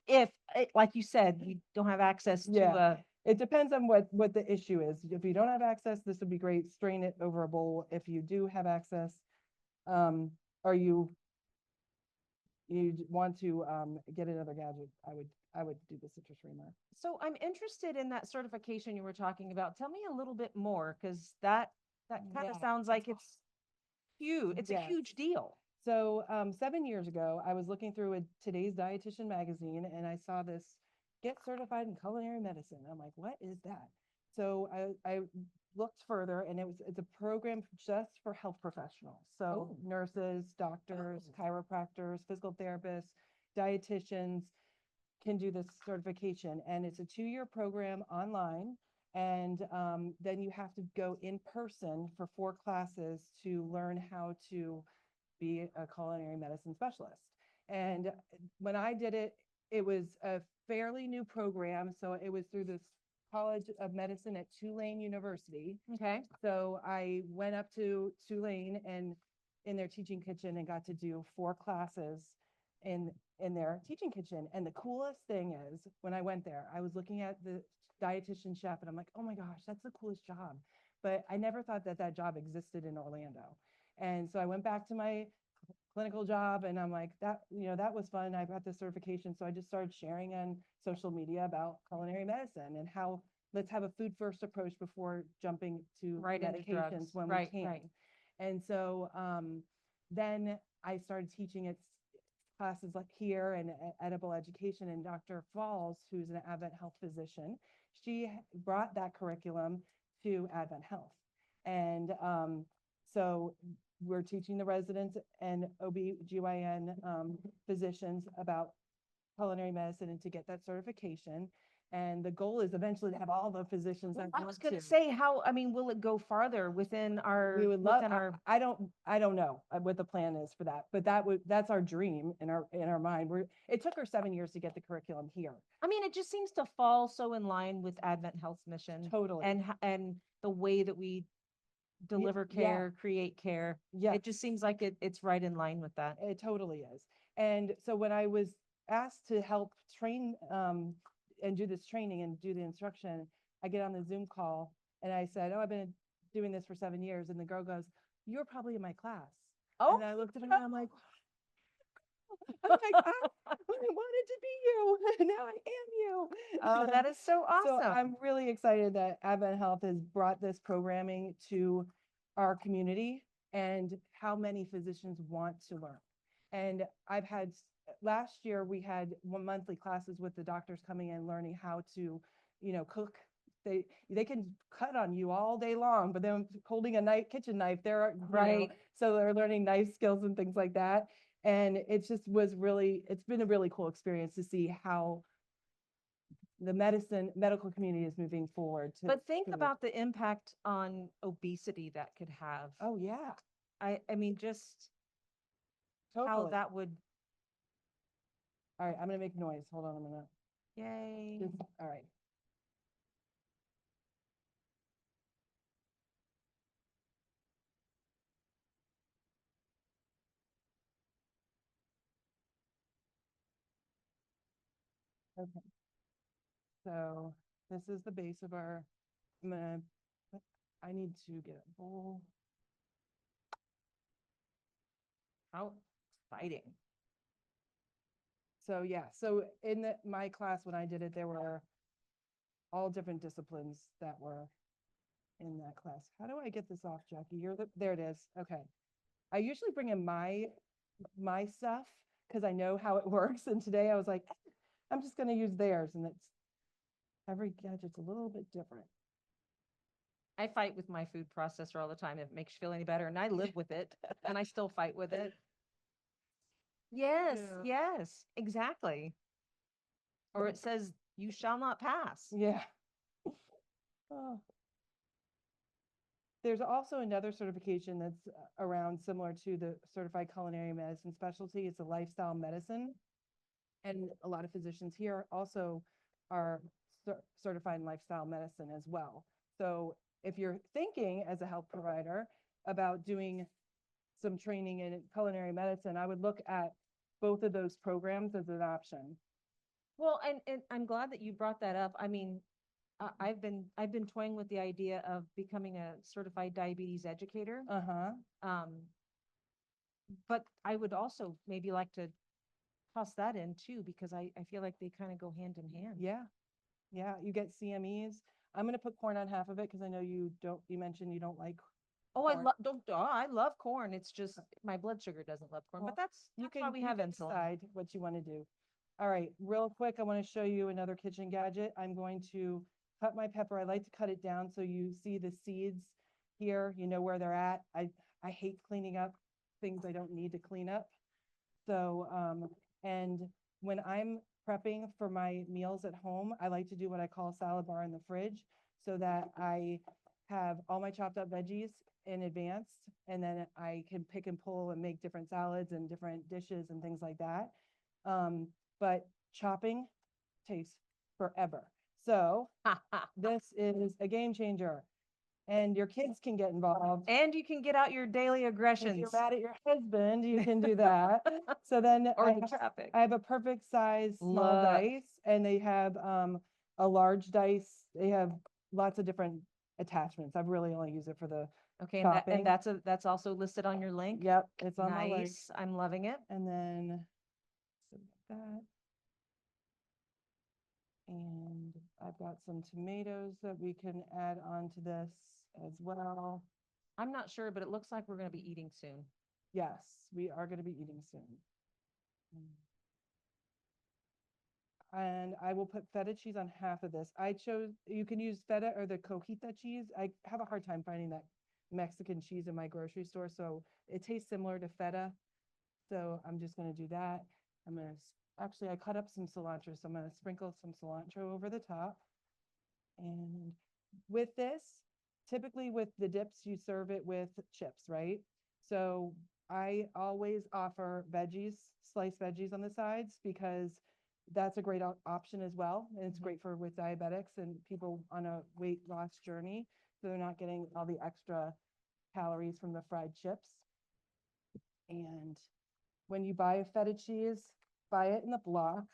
if like you said, you don't have access to Yeah. a It depends on what the issue is. If you don't have access, this would be great. Strain it over a bowl. If you do have access, or you want to get another gadget, I would do the citrus reamer. So I'm interested in that certification you were talking about. Tell me a little bit more, because that kind of Yeah. sounds like it's huge. It's a Yes. huge deal. So 7 years ago, I was looking through today's Dietitian magazine and I saw this get certified in culinary medicine. I'm like, what is that? So I looked further and it's a program just for health professionals. So Oh. nurses, doctors, chiropractors, physical therapists, dietitians can do this certification. And it's a 2-year program online. And then you have to go in person for 4 classes to learn how to be a culinary medicine specialist. And when I did it, it was a fairly new program. So it was through this College of Medicine at Tulane University. Okay. So I went up to Tulane and in their teaching kitchen and got to do 4 classes in their teaching kitchen. And the coolest thing is when I went there, I was looking at the dietitian chef and I'm like, oh my gosh, that's the coolest job. But I never thought that job existed in Orlando. And so I went back to my clinical job and I'm like, that was fun. I got this certification. So I just started sharing on social media about culinary medicine and how let's have a food first approach before jumping to Right into medications drugs. when Right, we can. right. And so then I started teaching at classes like here and edible education, and Dr. Falls, who's an AdventHealth physician, she brought that curriculum to AdventHealth. And so we're teaching the residents and OB/GYN physicians about culinary medicine and to get that certification. And the goal is eventually to have all the physicians that I want was going to to. say I mean, will it go farther within our, We would love, within our, I don't know what the plan is for that, but that's our dream in our mind. It took her 7 years to get the curriculum here. I mean, it just seems to fall so in line with Advent Health's mission. Totally. And the way that we deliver yeah. care, create care. Yeah. It just seems like it's right in line with that. It totally is. And so when I was asked to help train and do this training and do the instruction, I get on the Zoom call and I said, oh, I've been doing this for 7 years. And the girl goes, you're probably in my class. Oh. And I looked at her and I'm like, I wanted to be you. Now I am you. Oh, that is so awesome. So I'm really excited that AdventHealth has brought this programming to our community and how many physicians want to learn. And I've had last year we had monthly classes with the doctors coming in learning how to, cook. They can cut on you all day long, but then holding a kitchen knife, they're Right. so they're learning knife skills and things like that. And it just it's been a really cool experience to see how the medical community is moving forward. But think about the impact on obesity that could have. Oh yeah, I mean, just how totally. that would, All right, I'm gonna make noise. Hold on a minute. yay. All right. Okay. So this is the base of our. I need to get a bowl. How exciting. So yeah, so in my class when I did it, there were all different disciplines that were in that class. How do I get this off, Jackie? There it is. Okay. I usually bring in my stuff because I know how it works. And today I was like, I'm just going to use theirs, and it's every gadget's a little bit different. I fight with my food processor all the time. If it makes you feel any better, and I live with it, and I still fight with it. Yes, Yeah. yes, exactly. Or it says you shall not pass. Yeah. Oh. There's also another certification that's around similar to the certified culinary medicine specialty. It's a lifestyle medicine. And a lot of physicians here also are certified in lifestyle medicine as well. So if you're thinking as a health provider about doing some training in culinary medicine, I would look at both of those programs as an option. Well, and I'm glad that you brought that up. I mean, I've been toying with the idea of becoming a certified diabetes educator. Uh-huh. But I would also maybe like to toss that in too, because I feel like they kind of go hand in hand. Yeah. Yeah. You get CMEs. I'm going to put corn on half of it because I know you mentioned you don't like. Oh, I corn. love don't oh, I love corn. It's just my blood sugar doesn't love corn, Well, but that's why we have insulin. decide what you want to do. All right, real quick, I want to show you another kitchen gadget. I'm going to cut my pepper. I like to cut it down so you see the seeds here, you know where they're at. I hate cleaning up things I don't need to clean up. So, and when I'm prepping for my meals at home, I like to do what I call a salad bar in the fridge so that I have all my chopped up veggies in advance, and then I can pick and pull and make different salads and different dishes and things like that. But chopping takes forever. So this is a game changer, and your kids can get involved. And you can get out your daily If aggressions you're mad at your husband, you can do that. So then or the traffic. I have a perfect size small Look. dice, and they have a large dice. They have lots of different attachments. I've really only used it for the Okay, chopping. and that's also listed on your link. Yep, it's on my link. Nice. I'm loving it. And then that. And I've got some tomatoes that we can add onto this as well. I'm not sure, but it looks like we're going to be eating soon. Yes, we are going to be eating soon. And I will put feta cheese on half of this. You can use feta or the cojita cheese. I have a hard time finding that Mexican cheese in my grocery store, so it tastes similar to feta. So I'm just going to do that. Actually, I cut up some cilantro, so I'm going to sprinkle some cilantro over the top. And with this, typically with the dips, you serve it with chips, right? So I always offer veggies, sliced veggies on the sides, because that's a great option as well. And it's great for with diabetics and people on a weight loss journey. So they're not getting all the extra calories from the fried chips. And when you buy a feta cheese, buy it in the block,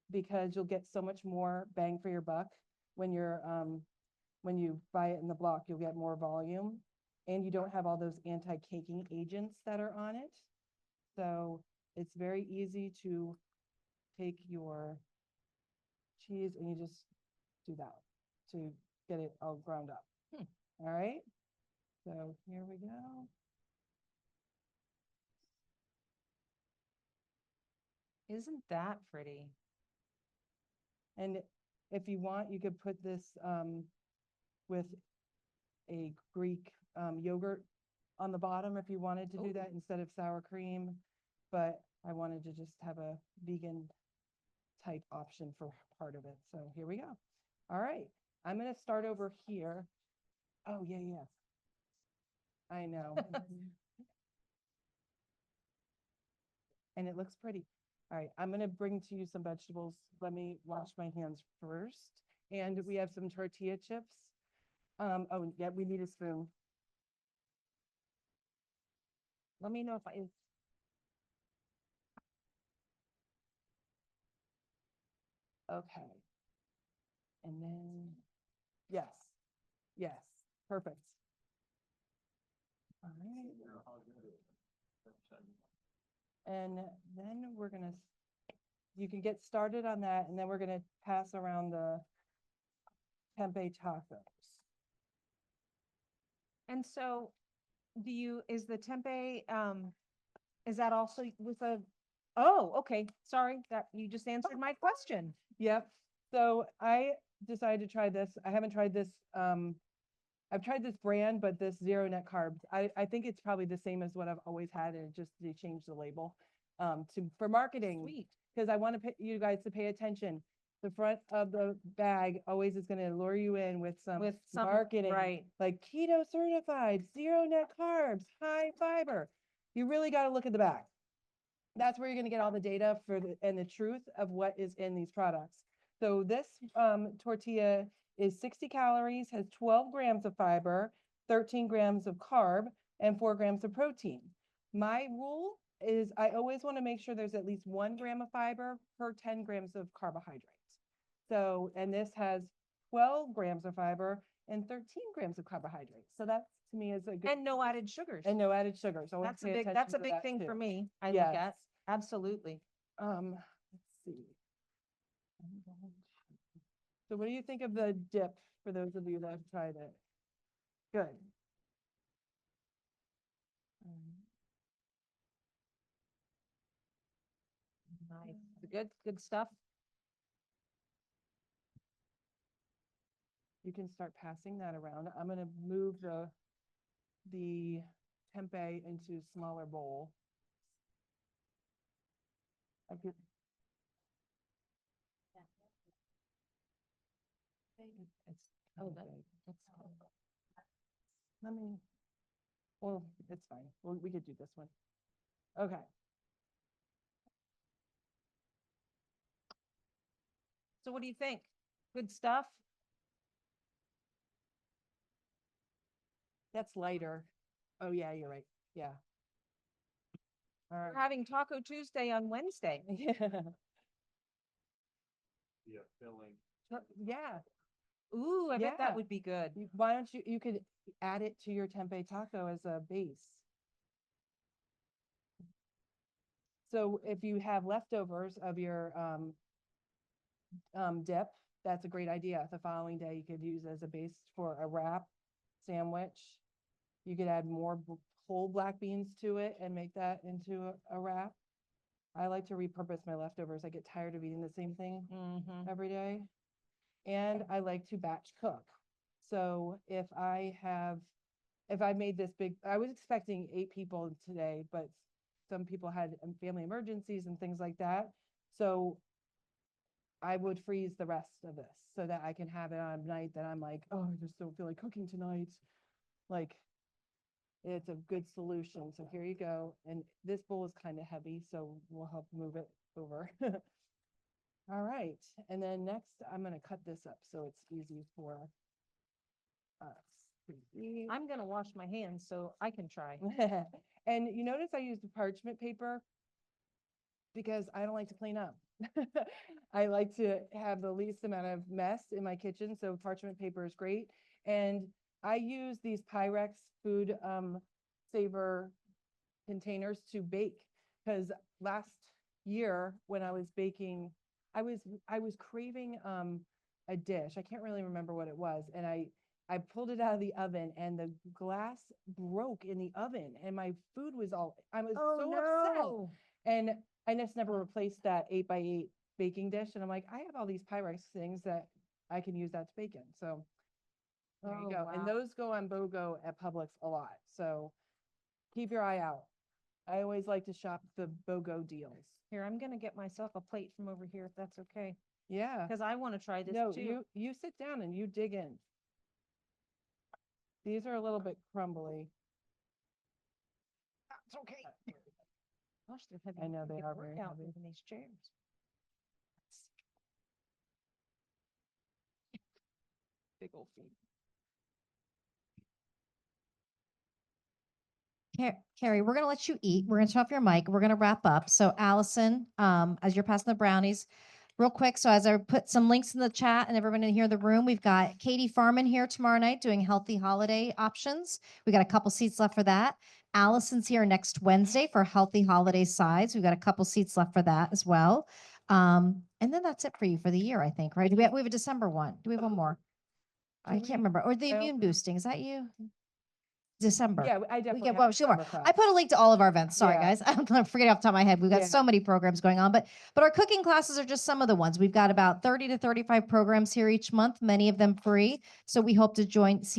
because you'll get so much more bang for your buck when you buy it in the block. You'll get more volume, and you don't have all those anti-caking agents that are on it. So it's very easy to take your cheese and you just do that to get it all ground up. All right, so here we go. Isn't that pretty? And if you want, you could put this with a Greek yogurt on the bottom if you wanted to do that instead of sour cream. But I wanted to just have a vegan type option for part of it. So here we go. All right. I'm going to start over here. Oh, yeah, yeah. I know. And it looks pretty. All right. I'm going to bring to you some vegetables. Let me wash my hands first. And we have some tortilla chips. Oh, yeah, we need a spoon. Let me know if Okay. And then, yes, yes, perfect. All right. And then you can get started on that, and then we're gonna pass around the tempeh tacos. And so is the tempeh, is that also with oh, okay. Sorry, that you just answered my question. Yep. So I decided to try this. I haven't tried this I've tried this brand, but this zero net carbs, I think it's probably the same as what I've always had, and just they changed the label for marketing. Sweet. Because I want to you guys to pay attention. The front of the bag always is going to lure you in with some marketing, right. like keto certified, zero net carbs, high fiber. You really got to look at the back. That's where you're going to get all the data and the truth of what is in these products. So this tortilla is 60 calories, has 12 grams of fiber, 13 grams of carb, and 4 grams of protein. My rule is I always want to make sure there's at least 1 gram of fiber per 10 grams of carbohydrates. So, and this has 12 grams of fiber and 13 grams of carbohydrates. So that to me is a good, And no added sugars. and no added sugar. So I want That's to a pay big, attention that's a to big that thing too. for me. I look Yes. at. Absolutely. Let's see. So what do you think of the dip for those of you that have tried it? Good. Nice. Good stuff. You can start passing that around. I'm going to move the tempeh into a smaller bowl. I could. It's Oh, kinda that- big. That's cool. Let me, well, it's fine. We could do this one. Okay. So what do you think? Good stuff? That's lighter. Oh yeah, you're right. Yeah. All We're right. having Taco Tuesday on Wednesday. Yeah. Yeah, filling. Yeah. Ooh, I bet Yeah. that would be good. Why don't you could add it to your tempeh taco as a base. So if you have leftovers of your dip, that's a great idea. The following day, you could use as a base for a wrap sandwich. You could add more whole black beans to it and make that into a wrap. I like to repurpose my leftovers. I get tired of eating the same thing Mm-hmm. every day. And I like to batch cook. So if I made this big, I was expecting 8 people today, but some people had family emergencies and things like that. So I would freeze the rest of this so that I can have it on a night that I'm like, oh, I just don't feel like cooking tonight. Like, it's a good solution. So here you go. And this bowl is kind of heavy, so we'll help move it over. All right. And then next, I'm going to cut this up so it's easy for us. I'm gonna wash my hands so I can try. And you notice I used parchment paper because I don't like to clean up. I like to have the least amount of mess in my kitchen, so parchment paper is great. And I use these Pyrex food saver containers to bake because last year when I was baking, I was craving a dish. I can't really remember what it was, and I pulled it out of the oven and the glass broke in the oven and my food was I was so upset. And I just never replaced that 8x8 baking dish. And I'm like, I have all these Pyrex things that I can use that to bake in. So there you go. And Wow. those go on BOGO at Publix a lot. So keep your eye out. I always like to shop the BOGO deals. Here, I'm gonna get myself a plate from over here if that's okay, Yeah. because I want to try this No, too. you sit down and you dig in. These are a little bit crumbly. It's okay. Gosh, they're heavy. I know You they could are work very out heavy. moving these chairs. Big old feet. Keri, we're going to let you eat. We're going to turn off your mic. We're going to wrap up. So Allison, as you're passing the brownies, real quick. So as I put some links in the chat and everyone in here in the room, we've got Katie Farman here tomorrow night doing healthy holiday options. We got a couple seats left for that. Allison's here next Wednesday for healthy holiday sides. We've got a couple seats left for that as well. And then that's it for you for the year, I think, right? We have a December one. Do we have one more? I can't remember. Or the I immune also- boosting. Is that you? December. Yeah, I definitely. Well, have a sure. summer class. I put a link to all of our events. Sorry, Yeah. guys. I'm forgetting off the top of my head. We've got Yeah. so many programs going on, but our cooking classes are just some of the ones. We've got about 30 to 35 programs here each month, many of them free. So we hope to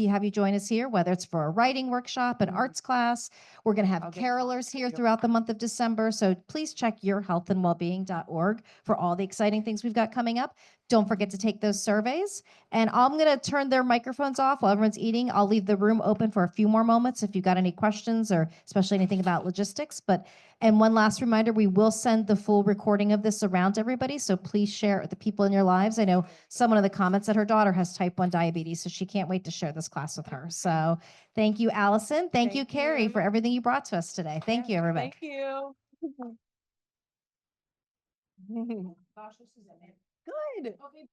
have you join us here, whether it's for a writing workshop, an Mhm. arts class. We're going to have I'll get carolers to here you. throughout the month of December. So please check yourhealthandwellbeing.org for all the exciting things we've got coming up. Don't forget to take those surveys. And I'm going to turn their microphones off while everyone's eating. I'll leave the room open for a few more moments if you've got any questions or especially anything about logistics. And one last reminder, we will send the full recording of this around to everybody. So please share it with the people in your lives. I know someone in the comments that her daughter has type 1 diabetes, so she can't wait to share this class with her. So thank you, Allison. Thank you, Thank Keri, for you. everything you brought to us today. Thank you, everybody. Thank you. Gosh, this is amazing. Good. Okay.